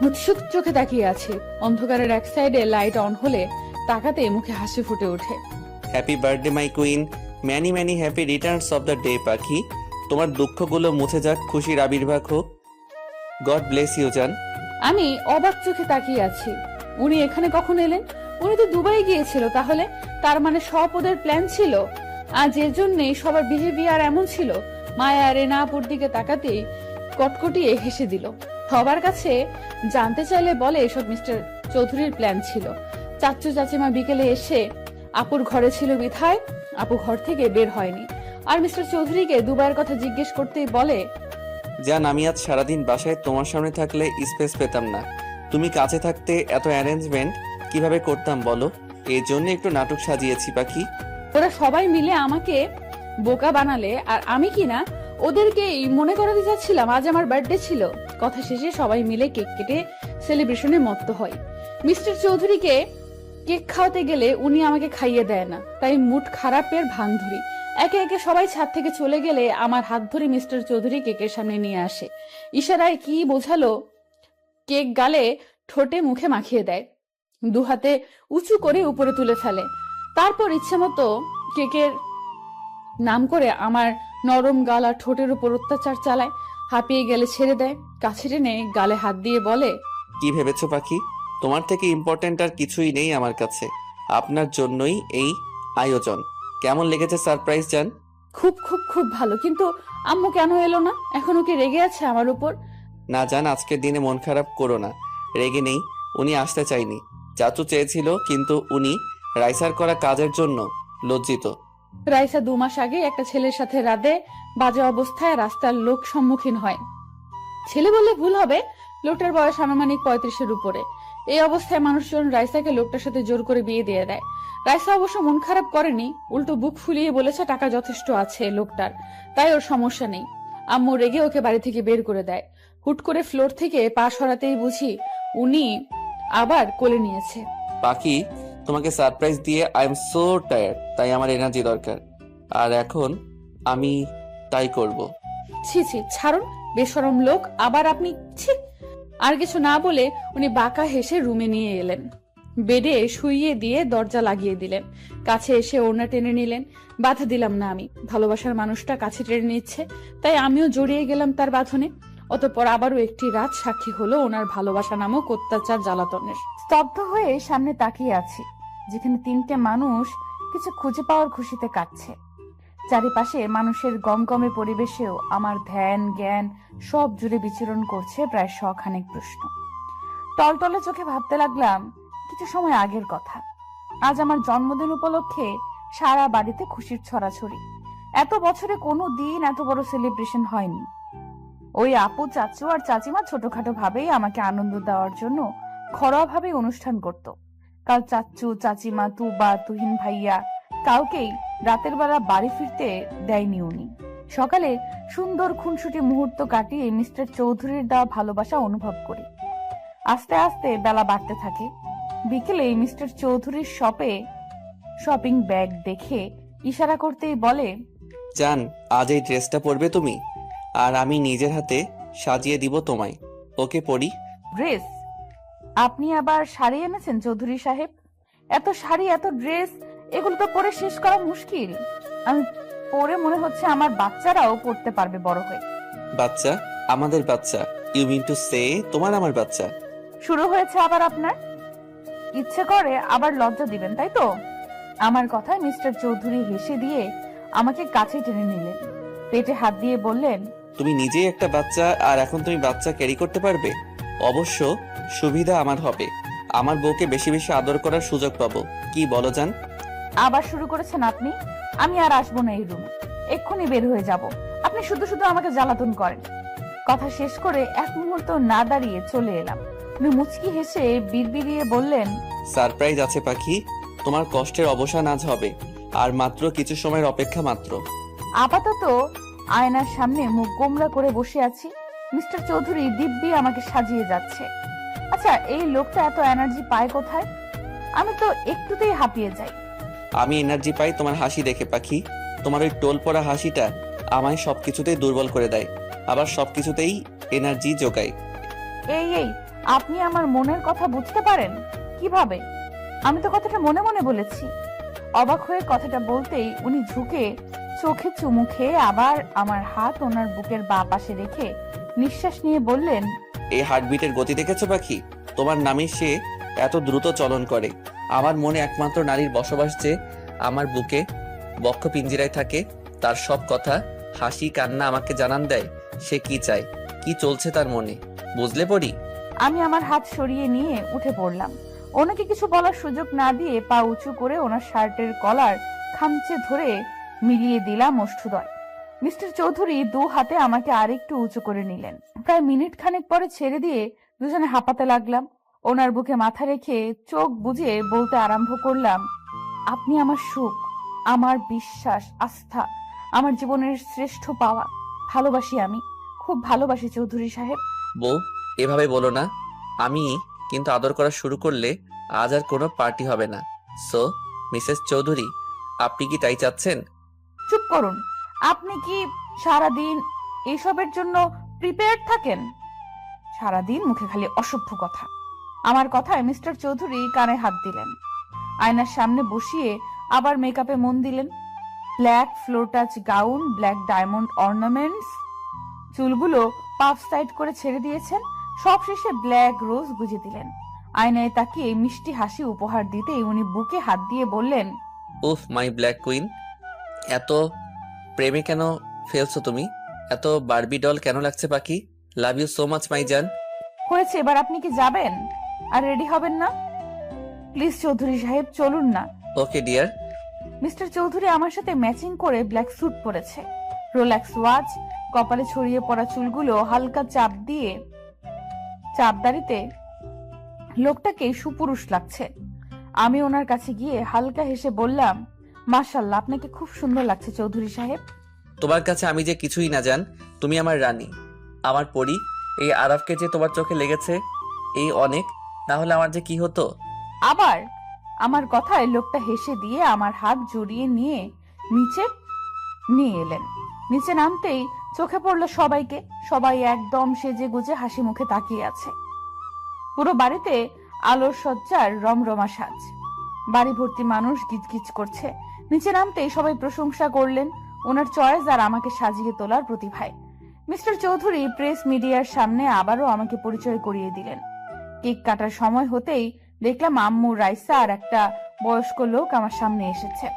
উৎসুক চোখে তাকিয়ে আছে। অন্ধকারের এক সাইডে লাইট অন হলে তাকাতে মুখে হাসি ফুটে ওঠে। Happy birthday my queen, many many happy returns of the day Pakhi. তোমার দুঃখগুলো মুছে যাক, খুশির আবির্ভাব হোক। গড ব্লেস ইউ জান। আমি অবাক চোখে তাকিয়ে আছি। উনি এখানে কখন এলেন? উনি তো দুবাই গিয়েছিল। তাহলে তার মানে সব ওদের প্ল্যান ছিল, আর যে জন্যই সবার বিহেভিয়ার এমন ছিল। মায়া রেনা আপুর দিকে তাকাতেই কটকটিয়ে হেসে দিল। সবার কাছে জানতে চাইলে বলে এসব মিস্টার চৌধুরীর প্ল্যান ছিল। চাচু চাচিমা বিকেলে এসে আপুর ঘরে ছিল বিধায় আপু ঘর থেকে বের হয়নি। আর মিস্টার চৌধুরীকে দুবাইয়ের কথা জিজ্ঞেস করতেই বলে, জান আমি আজ সারাদিন বাসায় তোমার সামনে থাকলে স্পেস পেতাম না। তুমি কাছে থাকতে এত অ্যারেঞ্জমেন্ট কিভাবে করতাম বলো? এই জন্য একটু নাটক সাজিয়েছি পাখি। ওরা সবাই মিলে আমাকে বোকা বানালে, আর আমি কিনা ওদেরকে মনে করাতে যাচ্ছিলাম আজ আমার বার্থডে ছিল। কথা শেষে সবাই মিলে কেক কেটে সেলিব্রেশনে মত্ত হয়। মিস্টার চৌধুরীকে কেক খাওয়াতে গেলে উনি আমাকে খাইয়ে দেয় না, তাই মুড খারাপের ভান ধরি। একে একে সবাই ছাদ থেকে চলে গেলে আমার হাত ধরে মিস্টার চৌধুরী কেকের সামনে নিয়ে আসে। ইশারায় কি বোঝালো কেক গালে ঠোঁটে মুখে মাখিয়ে দেয়। দু হাতে উঁচু করে উপরে তুলে ফেলে। তারপর ইচ্ছে মতো কেকের নাম করে আমার নরম গাল আর ঠোঁটের উপর অত্যাচার চালায়। হাঁপিয়ে গেলে ছেড়ে দেয়। কাছে টেনে গালে হাত দিয়ে বলে, কি ভেবেছো পাখি? তোমার থেকে ইম্পর্টেন্ট আর কিছুই নেই আমার কাছে। আপনার জন্যই এই আয়োজন। কেমন লেগেছে সারপ্রাইজ জান? খুব খুব খুব ভালো, কিন্তু আম্মু কেন এলো না? এখনো কি রেগে আছে আমার উপর? না জান, আজকের দিনে মন খারাপ করো না। রেগে নেই, উনি আসতে চাইনি। চাচু চেয়েছিল, কিন্তু উনি রাইসার করা কাজের জন্য লজ্জিত। রাইসা 2 মাস আগে একটা ছেলের সাথে রাতে বাজে অবস্থায় রাস্তার লোক সম্মুখীন হয়। ছেলে বললে ভুল হবে, লোকটার বয়স আনুমানিক 35-এর উপরে। এই অবস্থায় মানুষজন রাইসাকে লোকটার সাথে জোর করে বিয়ে দিয়ে দেয়। রাইসা অবশ্য মন খারাপ করেনি, উল্টো বুক ফুলিয়ে বলেছে টাকা যথেষ্ট আছে লোকটার, তাই ওর সমস্যা নেই। আম্মু রেগে ওকে বাড়ি থেকে বের করে দেয়। হুট করে ফ্লোর থেকে পা সরাতেই বুঝি উনি আবার কোলে নিয়েছে। পাখি, তোমাকে সারপ্রাইজ দিয়ে আই এম সো টায়ার্ড, তাই আমার এনার্জি দরকার। আর এখন আমি তাই করব। ছি ছি, ছাড়ুন, বেশরম লোক। আবার আপনি ছি। আর কিছু না বলে উনি বাঁকা হেসে রুমে নিয়ে এলেন। বেডে শুইয়ে দিয়ে দরজা লাগিয়ে দিলেন। কাছে এসে ওড়না টেনে নিলেন। বাধা দিলাম না আমি। ভালোবাসার মানুষটা কাছে টেনে নিচ্ছে, তাই আমিও জড়িয়ে গেলাম তার বাঁধনে। অতঃপর আবারও একটি রাত সাক্ষী হলো ওনার ভালোবাসা নামক অত্যাচার জ্বালাতনের। স্তব্ধ হয়ে সামনে তাকিয়ে আছি, যেখানে 3টে মানুষ কিছু খুঁজে পাওয়ার খুশিতে কাটছে। চারিপাশে মানুষের গমগমে পরিবেশেও আমার ধ্যান জ্ঞান সব জুড়ে বিচরণ করছে প্রায় 100 খানেক প্রশ্ন। টলটলে চোখে ভাবতে লাগলাম কিছু সময় আগের কথা। আজ আমার জন্মদিন উপলক্ষে সারা বাড়িতে খুশির ছড়াছড়ি। এত বছরে কোনো দিন এত বড় সেলিব্রেশন হয়নি। ওই আপু, চাচু আর চাচিমা ছোটখাটো ভাবেই আমাকে আনন্দ দেওয়ার জন্য ঘরোয়া ভাবে অনুষ্ঠান করত। কাল চাচু, চাচিমা, তুবা, তুহিন ভাইয়া কাউকেই রাতের বেলা বাড়ি ফিরতে দেয়নি উনি। সকালে সুন্দর খুনসুটি মুহূর্ত কাটিয়ে মিস্টার চৌধুরীর দেওয়া ভালোবাসা অনুভব করি। আস্তে আস্তে বেলা বাড়তে থাকে। বিকেলে মিস্টার চৌধুরীর শপিং ব্যাগ দেখে ইশারা করতেই বলে, জান, আজ এই ড্রেসটা পরবে তুমি, আর আমি নিজের হাতে সাজিয়ে দিব তোমায়। ওকে পরি। ড্রেস? আপনি আবার শাড়ি এনেছেন চৌধুরী সাহেব? এত শাড়ি, এত ড্রেস, এগুলো তো পরে শেষ করা মুশকিল। আমি পড়ে মনে হচ্ছে আমার বাচ্চারাও পড়তে পারবে বড় হয়ে। বাচ্চা? আমাদের বাচ্চা? ইউ মিন টু সে তোমার আমার বাচ্চা? শুরু হয়েছে আবার আপনার? ইচ্ছে করে আবার লজ্জা দিবেন তাই তো? আমার কথায় মিস্টার চৌধুরী হেসে দিয়ে আমাকে কাছে টেনে নিলেন, পেটে হাত দিয়ে বললেন, তুমি নিজেই একটা বাচ্চা, আর এখন তুমি বাচ্চা ক্যারি করতে পারবে? অবশ্য সুবিধা আমার হবে, আমার বউকে বেশি বেশি আদর করার সুযোগ পাবো। কি বলো জান? আবার শুরু করেছেন আপনি। আমি আর আসবো না এই রুমে, এক্ষুনি বের হয়ে যাব। আপনি শুধু শুধু আমাকে জ্বালাতন করেন। কথা শেষ করে এক মুহূর্ত না দাঁড়িয়ে চলে এলাম। উনি মুচকি হেসে বিড়বিড়িয়ে বললেন, সারপ্রাইজ আছে পাখি, তোমার কষ্টের অবসান আজ হবে, আর মাত্র কিছু সময়ের অপেক্ষা মাত্র। আপাতত আয়নার সামনে মুখ গোমড়া করে বসে আছি। মিস্টার চৌধুরী দিব্যি আমাকে সাজিয়ে যাচ্ছে। আচ্ছা, এই লোকটা এত এনার্জি পায় কোথায়? আমি তো একটুতেই হাঁপিয়ে যাই। আমি এনার্জি পাই তোমার হাসি দেখে পাখি। তোমার ওই টোল পড়া হাসিটা আমায় সবকিছুতেই দুর্বল করে দেয়, আবার সবকিছুতেই এনার্জি যোগায়। এই আপনি আমার মনের কথা বুঝতে পারেন কিভাবে? আমি তো কথাটা মনে মনে বলেছি। অবাক হয়ে কথাটা বলতেই উনি ঝুঁকে চোখে চুমু খেয়ে আবার আমার হাত ওনার বুকের বাঁ পাশে রেখে নিঃশ্বাস নিয়ে বললেন, এই হার্টবিটের গতি দেখেছো পাখি? তোমার নামে সে এত দ্রুত চলন করে। আমার মনে একমাত্র নারীর বসবাস যে আমার বুকে বক্ষ পিঞ্জিরায় থাকে, তার সব কথা, হাসি কান্না আমাকে জানান দেয় সে কি চায়, কি চলছে তার মনে। বুঝলে পড়ি? আমি আমার হাত সরিয়ে নিয়ে উঠে পড়লাম। ওনাকে কিছু বলার সুযোগ না দিয়ে পা উঁচু করে ওনার শার্টের কলার খামচে ধরে মিলিয়ে দিলাম ওষ্ঠদ্বয়। মিস্টার চৌধুরী দু হাতে আমাকে আরেকটু উঁচু করে নিলেন। প্রায় মিনিট খানেক পরে ছেড়ে দিয়ে দুজনে হাঁপাতে লাগলাম। ওনার বুকে মাথা রেখে চোখ বুজে বলতে আরম্ভ করলাম, আপনি আমার সুখ, আমার বিশ্বাস, আস্থা, আমার জীবনের শ্রেষ্ঠ পাওয়া। ভালোবাসি, আমি খুব ভালোবাসি চৌধুরী সাহেব। বউ, এভাবে বলো না। আমি কিন্তু আদর করা শুরু করলে আজ আর কোনো পার্টি হবে না। সো মিসেস চৌধুরী, আপনি কি তাই চাচ্ছেন? চুপ করুন। আপনি কি সারাদিন এসবের জন্য প্রিপেয়ার্ড থাকেন? সারাদিন মুখে খালি অসভ্য কথা। আমার কথায় মিস্টার চৌধুরী কানে হাত দিলেন, আয়নার সামনে বসিয়ে আবার মেকআপে মন দিলেন। Black floor touch gown, black diamond ornaments, চুলগুলো পাফ সাইড করে ছেড়ে দিয়েছেন। সব শেষে ব্ল্যাক রোজ গুজে দিলেন। আয়নায় তাকিয়ে মিষ্টি হাসি উপহার দিতেই উনি বুকে হাত দিয়ে বললেন, উফ মাই ব্ল্যাক কুইন, এত প্রেমে কেন ফেলছো তুমি? এত বারবি ডল কেন লাগছে Pakhi? Love you so much my জান। হয়েছে, এবার আপনি কি যাবেন আর রেডি হবেন না? প্লিজ চৌধুরী সাহেব, চলুন না। Okay dear. মিস্টার চৌধুরী আমার সাথে ম্যাচিং করে ব্ল্যাক স্যুট পরেছে, রোলেক্স ওয়াচ, কপালে ছড়িয়ে পড়া চুলগুলো হালকা চাপদারিতে লোকটাকে সুপুরুষ লাগছে। আমি ওনার কাছে গিয়ে হালকা হেসে বললাম, মাশাআল্লাহ, আপনাকে খুব সুন্দর লাগছে চৌধুরী সাহেব। তোমার কাছে আমি যে কিছুই না জান, তুমি আমার রানী, আমার পরী। এই আরাফকে যে তোমার চোখে লেগেছে এই অনেক, না হলে আমার যে কি হতো। আবার আমার কথায় লোকটা হেসে দিয়ে আমার হাত জড়িয়ে নিয়ে নিচে নিয়ে এলেন। নিচে নামতেই চোখে পড়লো সবাইকে। সবাই একদম সেজে গুজে হাসি মুখে তাকিয়ে আছে। পুরো বাড়িতে আলোর সজ্জার রমরমা সাজ, বাড়ি ভর্তি মানুষ গিজগিজ করছে। নিচে নামতেই সবাই প্রশংসা করলেন ওনার চয়েস আর আমাকে সাজিয়ে তোলার প্রতিভায়। মিস্টার চৌধুরী প্রেস মিডিয়ার সামনে আবারও আমাকে পরিচয় করিয়ে দিলেন। কেক কাটার সময় হতেই দেখলাম আম্মু, রাইসা আর একটা বয়স্ক লোক আমার সামনে এসেছে।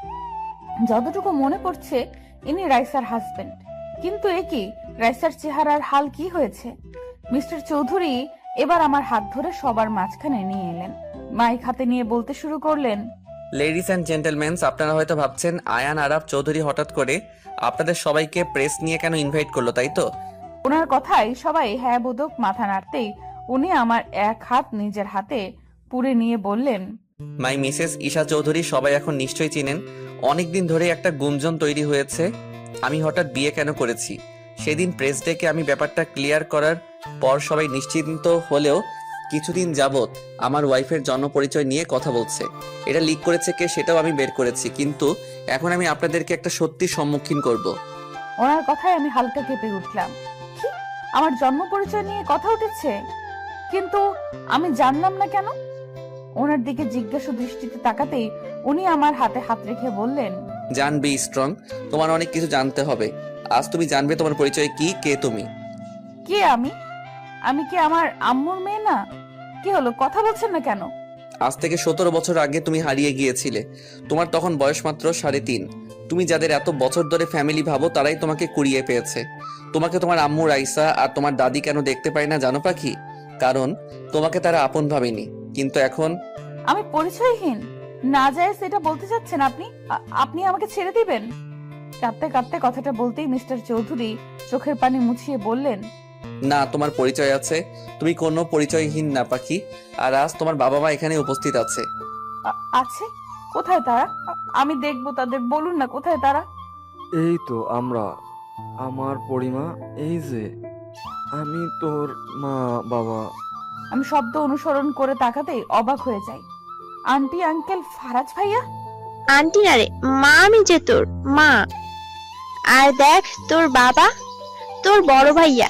যতটুকু মনে পড়ছে ইনি রাইসার হাজবেন্ড। কিন্তু এ কি, রাইসার চেহারার হাল কি হয়েছে? মিস্টার চৌধুরী এবার আমার হাত ধরে সবার মাঝখানে নিয়ে এলেন। মাইক হাতে নিয়ে বলতে শুরু করলেন, লেডিস অ্যান্ড জেন্টলম্যানস, আপনারা হয়তো ভাবছেন আয়ান আরাফ চৌধুরী হঠাৎ করে আপনাদের সবাইকে প্রেস নিয়ে কেন ইনভাইট করলো, তাই তো? ওনার কথাই সবাই হ্যাঁ বোধক মাথা নাড়তেই উনি আমার এক হাত নিজের হাতে পুরে নিয়ে বললেন, মাই মিসেস ঈশা চৌধুরী সবাই এখন নিশ্চয়ই চিনেন। অনেকদিন ধরে একটা গুঞ্জন তৈরি হয়েছে আমি হঠাৎ বিয়ে কেন করেছি। সেদিন প্রেস ডেকে আমি ব্যাপারটা ক্লিয়ার করার পর সবাই নিশ্চিন্ত হলেও কিছুদিন যাবত আমার ওয়াইফের জন্ম পরিচয় নিয়ে কথা বলছে। এটা লিক করেছে কে সেটাও আমি বের করেছি, কিন্তু এখন আমি আপনাদেরকে একটা সত্যির সম্মুখীন করব। ওনার কথায় আমি হালকা কেঁপে উঠলাম। কি, আমার জন্ম পরিচয় নিয়ে কথা উঠেছে? কিন্তু আমি জানলাম না কেন? ওনার দিকে জিজ্ঞাসা দৃষ্টিতে তাকাতেই উনি আমার হাতে হাত রেখে বললেন, জান, বি স্ট্রং। তোমার অনেক কিছু জানতে হবে। আজ তুমি জানবে তোমার পরিচয় কি, কে তুমি। কে আমি? আমি কি আমার আম্মুর মেয়ে না? কি হলো, কথা বলছেন না কেন? আজ থেকে 17 বছর আগে তুমি হারিয়ে গিয়েছিলে। তোমার তখন বয়স মাত্র 3.5। তুমি যাদের এত বছর ধরে ফ্যামিলি ভাবো তারাই তোমাকে কুড়িয়ে পেয়েছে। তোমাকে তোমার আম্মু রাইসা আর তোমার দাদি কেন দেখতে পায় না জানো পাখি? কারণ তোমাকে তারা আপন ভাবেনি। কিন্তু এখন আমি পরিচয়হীন না যায় সেটা বলতে চাচ্ছেন আপনি? আপনি আমাকে ছেড়ে দিবেন? কাঁদতে কাঁদতে কথাটা বলতেই মিস্টার চৌধুরী চোখের পানি মুছিয়ে বললেন, না, তোমার পরিচয় আছে। তুমি কোনো পরিচয়হীন না পাখি। আর আজ তোমার বাবা মা এখানে উপস্থিত আছে। আছে? কোথায় তারা? আমি দেখবো তাদের। বলুন না কোথায় তারা? এই তো আমরা, আমার পরিমা, এই যে আমি তোর মা বাবা। আমি শব্দ অনুসরণ করে তাকাতেই অবাক হয়ে যাই। আন্টি, আঙ্কেল, ফারাজ ভাইয়া। আন্টি না রে মা, আমি যে তোর মা। আর দেখ তোর বাবা, তোর বড় ভাইয়া।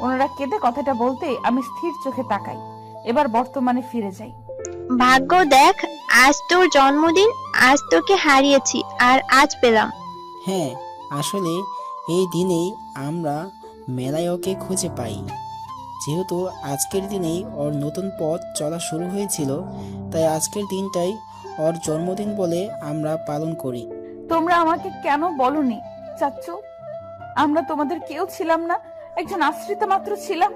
ওনারা কেঁদে কথাটা বলতে আমি স্থির চোখে তাকাই। এবার বর্তমানে ফিরে যাই। ভাগ্য দেখ, আজ তোর জন্মদিন, আজ তোকে হারিয়েছি আর আজ পেলাম। হ্যাঁ, আসলে এই দিনেই আমরা মেলায় ওকে খুঁজে পাই। যেহেতু আজকের দিনেই ওর নতুন পথ চলা শুরু হয়েছিল, তাই আজকের দিনটাই ওর জন্মদিন বলে আমরা পালন করি। তোমরা আমাকে কেন বলনি চাচ্চু? আমরা তোমাদের কেউ ছিলাম না, একজন আশ্রিতা মাত্র ছিলাম।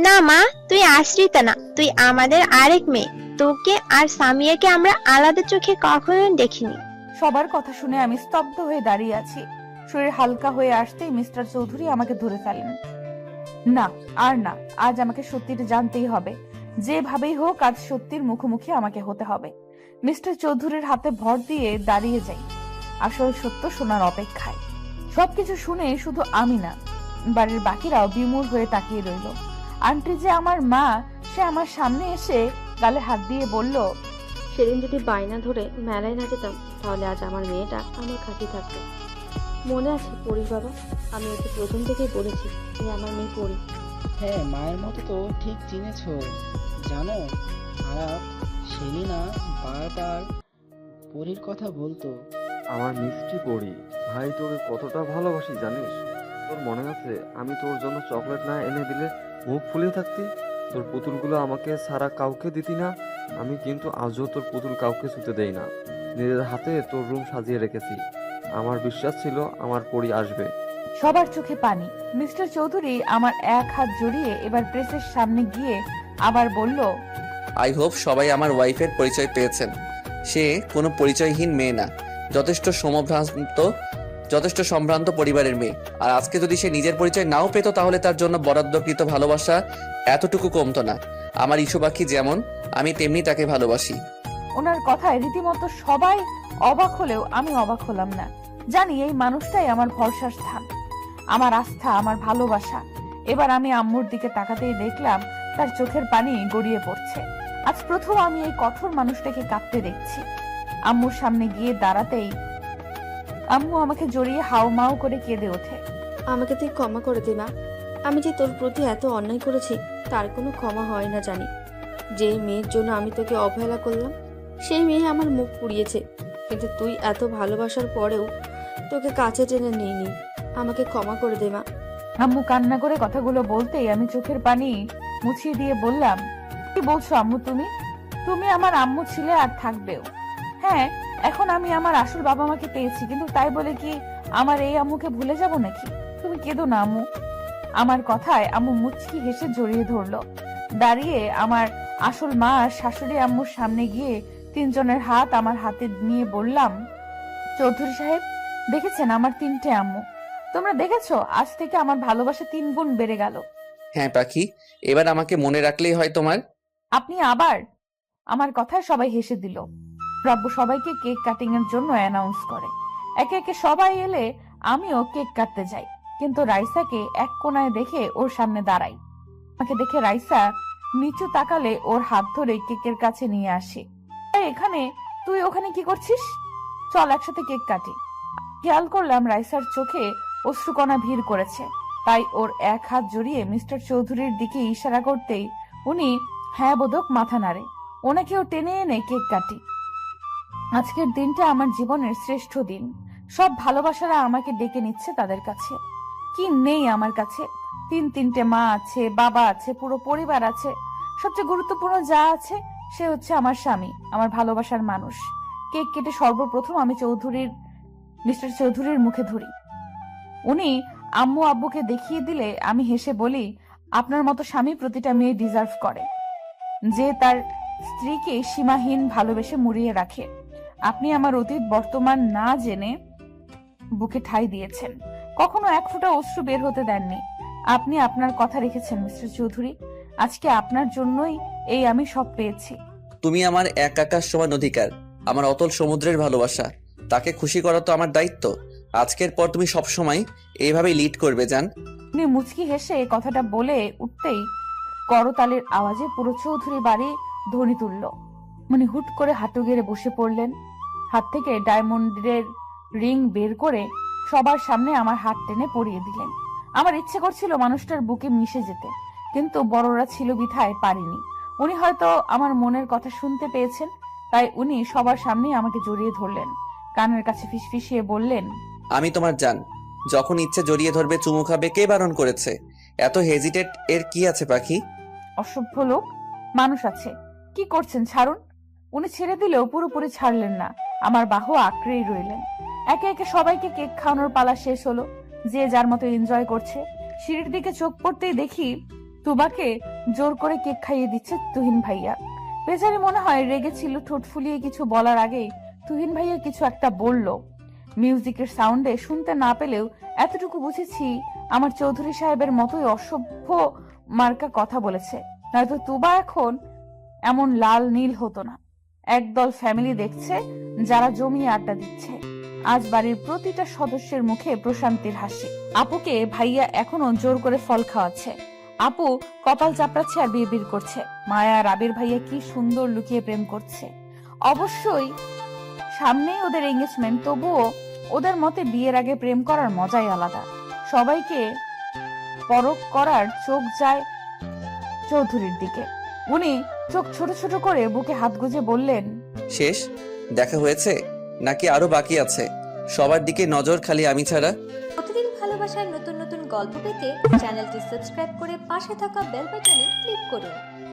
না মা, তুই আশ্রিতা না, তুই আমাদের আরেক মেয়ে। তোকে আর সামিয়াকে আমরা আলাদা চোখে কখনো দেখিনি। সবার কথা শুনে আমি স্তব্ধ হয়ে দাঁড়িয়ে আছি। শরীর হালকা হয়ে আসতেই মিস্টার চৌধুরী আমাকে ধরে ফেলেন। না, আর না, আজ আমাকে সত্যিটা জানতেই হবে। যেভাবেই হোক আজ সত্যির মুখোমুখি আমাকে হতে হবে। মিস্টার চৌধুরীর হাতে ভর দিয়ে দাঁড়িয়ে যাই, আসল সত্য শোনার অপেক্ষায়। সবকিছু শুনে শুধু আমি না, বাড়ির বাকিরাও বিমূঢ় হয়ে তাকিয়ে রইল। আন্টি যে আমার মা, সে আমার সামনে এসে গালে হাত দিয়ে বলল, সেদিন যদি বায়না ধরে মেলায় না যেতাম তাহলে আজ আমার মেয়েটা আমার কাছে থাকতো। মনে আছে পরির বাবা? আমি ওকে প্রথম থেকেই বলেছি যে আমার মেয়ে পরি। হ্যাঁ, মায়ের মতো তো ঠিক চিনেছ। জানো, আরাপ, সেলিনা বারবার পরীর কথা বলতো। আমার মিষ্টি পরি, ভাই তোকে কতটা ভালোবাসি জানিস? তোর মনে আছে আমি তোর জন্য চকলেট না এনে দিলে মুখ ফুলিয়ে থাকতি? তোর পুতুলগুলো আমাকে ছাড়া কাউকে দিতি না। আমি কিন্তু আজও তোর পুতুল কাউকে ছুতে দেই না। নিজের হাতে তোর রুম সাজিয়ে রেখেছি। আমার বিশ্বাস ছিল আমার পরি আসবে। সবার চোখে পানি। মিস্টার চৌধুরী আমার এক হাত জড়িয়ে এবার প্রেসের সামনে গিয়ে আবার বলল, আই হোপ সবাই আমার ওয়াইফের পরিচয় পেয়েছেন। সে কোনো পরিচয়হীন মেয়ে না, যথেষ্ট সম্ভ্রান্ত পরিবারের মেয়ে। আর আজকে যদি সে নিজের পরিচয় নাও পেত তাহলে তার জন্য বরাদ্দকৃত ভালোবাসা এতটুকু কমতো না। আমার ইস্যু পাখি যেমন, আমি তেমনি তাকে ভালোবাসি। ওনার কথায় রীতিমতো সবাই অবাক হলেও আমি অবাক হলাম না। জানি এই মানুষটাই আমার ভরসার স্থান, আমার আস্থা, আমার ভালোবাসা। এবার আমি আম্মুর দিকে তাকাতেই দেখলাম তার চোখের পানি গড়িয়ে পড়ছে। আজ প্রথম আমি এই কঠোর মানুষটাকে কাঁদতে দেখছি। আম্মুর সামনে গিয়ে দাঁড়াতেই আম্মু আমাকে জড়িয়ে হাউমাউ করে কেঁদে ওঠে। আমাকে তুই ক্ষমা করে দে মা। আমি যে তোর প্রতি এত অন্যায় করেছি তার কোনো ক্ষমা হয় না জানি। যে মেয়ের জন্য আমি তোকে অবহেলা করলাম সেই মেয়ে আমার মুখ পুড়িয়েছে, কিন্তু তুই এত ভালোবাসার পরেও তোকে কাছে টেনে নিইনি। আমাকে ক্ষমা করে দে মা। আম্মু কান্না করে কথাগুলো বলতেই আমি চোখের পানি মুছিয়ে দিয়ে বললাম, কি বলছো আম্মু? তুমি আমার আম্মু ছিলে আর থাকবেও। হ্যাঁ, এখন আমি আমার আসল বাবা মাকে পেয়েছি, কিন্তু তাই বলে কি আমার এই আম্মুকে ভুলে যাব নাকি? তুমি কেঁদো না আম্মু। আমার কথায় আম্মু মুচকি হেসে জড়িয়ে ধরলো। দাঁড়িয়ে আমার আসল মা আর শাশুড়ি আম্মুর সামনে গিয়ে তিনজনের হাত আমার হাতে নিয়ে বললাম, চৌধুরী সাহেব, দেখেছেন আমার 3টে আম্মু? তোমরা দেখেছো, আজ থেকে আমার ভালোবাসা 3 গুণ বেড়ে গেল। হ্যাঁ পাখি, এবার আমাকে মনে রাখলেই হয় তোমার। আপনি আবার? আমার কথায় সবাই হেসে দিল। রব্বু সবাইকে কেক কাটিং এর জন্য অ্যানাউন্স করে। একে একে সবাই এলে আমিও কেক কাটতে যাই, কিন্তু রাইসাকে এক কোনায় দেখে ওর সামনে দাঁড়াই। আমাকে দেখে রাইসা নিচু তাকালে ওর হাত ধরে কেকের কাছে নিয়ে আসি। এখানে তুই ওখানে কি করছিস? চল একসাথে কেক কাটি। খেয়াল করলাম রাইসার চোখে অশ্রুকণা ভিড় করেছে, তাই ওর এক হাত জড়িয়ে মিস্টার চৌধুরীর দিকে ইশারা করতেই উনি হ্যাঁ বোধক মাথা নাড়ে। ওনাকেও টেনে এনে কেক কাটি। আজকের দিনটা আমার জীবনের শ্রেষ্ঠ দিন। সব ভালোবাসারা আমাকে ডেকে নিচ্ছে তাদের কাছে। কি নেই আমার কাছে? তিনটে মা আছে, বাবা আছে, পুরো পরিবার আছে। সবচেয়ে গুরুত্বপূর্ণ যা আছে সে হচ্ছে আমার স্বামী, আমার ভালোবাসার মানুষ। কেক কেটে সর্বপ্রথম আমি মিস্টার চৌধুরীর মুখে ধরি। উনি আম্মু আব্বুকে দেখিয়ে দিলে আমি হেসে বলি, আপনার মতো স্বামী প্রতিটা মেয়ে ডিজার্ভ করে, যে তার স্ত্রীকে সীমাহীন ভালোবেসে মুড়িয়ে রাখে। আপনি আমার অতীত বর্তমান না জেনে বুকে ঠাঁই দিয়েছেন, কখনো এক ফোঁটা অশ্রু বের হতে দেননি। আপনি আপনার কথা রেখেছেন মিস্টার চৌধুরী। আজকে আপনার জন্যই এই আমি সব পেয়েছি। তুমি আমার এক আকাশ সমান অধিকার, আমার অতল সমুদ্রের ভালোবাসা। তাকে খুশি করা তো আমার দায়িত্ব। আজকের পর তুমি সবসময় এইভাবেই লিড করবে জান। উনি মুচকি হেসে কথাটা বলে উঠতেই করতালের আওয়াজে পুরো চৌধুরী বাড়ি ধ্বনি তুলল। উনি হুট করে হাঁটু গেড়ে বসে পড়লেন। হাত থেকে ডায়মন্ডের রিং বের করে সবার সামনে আমার হাত টেনে পরিয়ে দিলেন। আমার ইচ্ছে করছিল মানুষটার বুকে মিশে যেতে, কিন্তু বড়রা ছিল বিধায় পারিনি। উনি হয়তো আমার মনের কথা শুনতে পেয়েছেন, তাই উনি সবার সামনে আমাকে জড়িয়ে ধরলেন, কানের কাছে ফিসফিসিয়ে বললেন, আমি তোমার জান, যখন ইচ্ছে জড়িয়ে ধরবে, চুমু খাবে, কে বারণ করেছে? এত হেজিটেট এর কি আছে পাখি? অসভ্য লোক। মানুষ আছে, কি করছেন, ছাড়ুন। উনি ছেড়ে দিলেও পুরোপুরি ছাড়লেন না, আমার বাহু আঁকড়েই রইলেন। একে একে সবাইকে কেক খাওয়ানোর পালা শেষ হলো, যে যার মতো এনজয় করছে। সিঁড়ির দিকে চোখ পড়তেই দেখি তুবাকে জোর করে কেক খাইয়ে দিচ্ছে তুহিন ভাইয়া। বেচারি মনে হয় রেগেছিল, ঠোঁট ফুলিয়ে কিছু বলার আগেই তুহিন ভাইয়া কিছু একটা বলল। মিউজিকের সাউন্ডে শুনতে না পেলেও এতটুকু বুঝেছি আমার চৌধুরী সাহেবের মতোই অসভ্য মার্কা কথা বলেছে, নয়তো তুবা এখন এমন লাল নীল হতো না। একদল ফ্যামিলি দেখছে যারা জমিয়ে আড্ডা দিচ্ছে। আজ বাড়ির প্রতিটা সদস্যের মুখে প্রশান্তির হাসি। আপুকে ভাইয়া এখনো জোর করে ফল খাওয়াচ্ছে। আপু কপাল চাপড়াচ্ছে আর বিড়বিড় করছে। মায়া আর আবির ভাইয়া কি সুন্দর লুকিয়ে প্রেম করছে। অবশ্যই সামনেই ওদের এঙ্গেজমেন্ট, তবুও ওদের মতে বিয়ের আগে প্রেম করার মজাই আলাদা। সবাইকে পরখ করার চোখ যায় চৌধুরীর দিকে। উনি চোখ ছোট ছোট করে বুকে হাত গুজে বললেন, শেষ দেখা হয়েছে নাকি আরো বাকি আছে? সবার দিকে নজর খালি আমি ছাড়া। প্রতিদিন ভালোবাসার নতুন নতুন গল্প পেতে চ্যানেলটি সাবস্ক্রাইব করে পাশে থাকা বেল বাটনে ক্লিক করুন।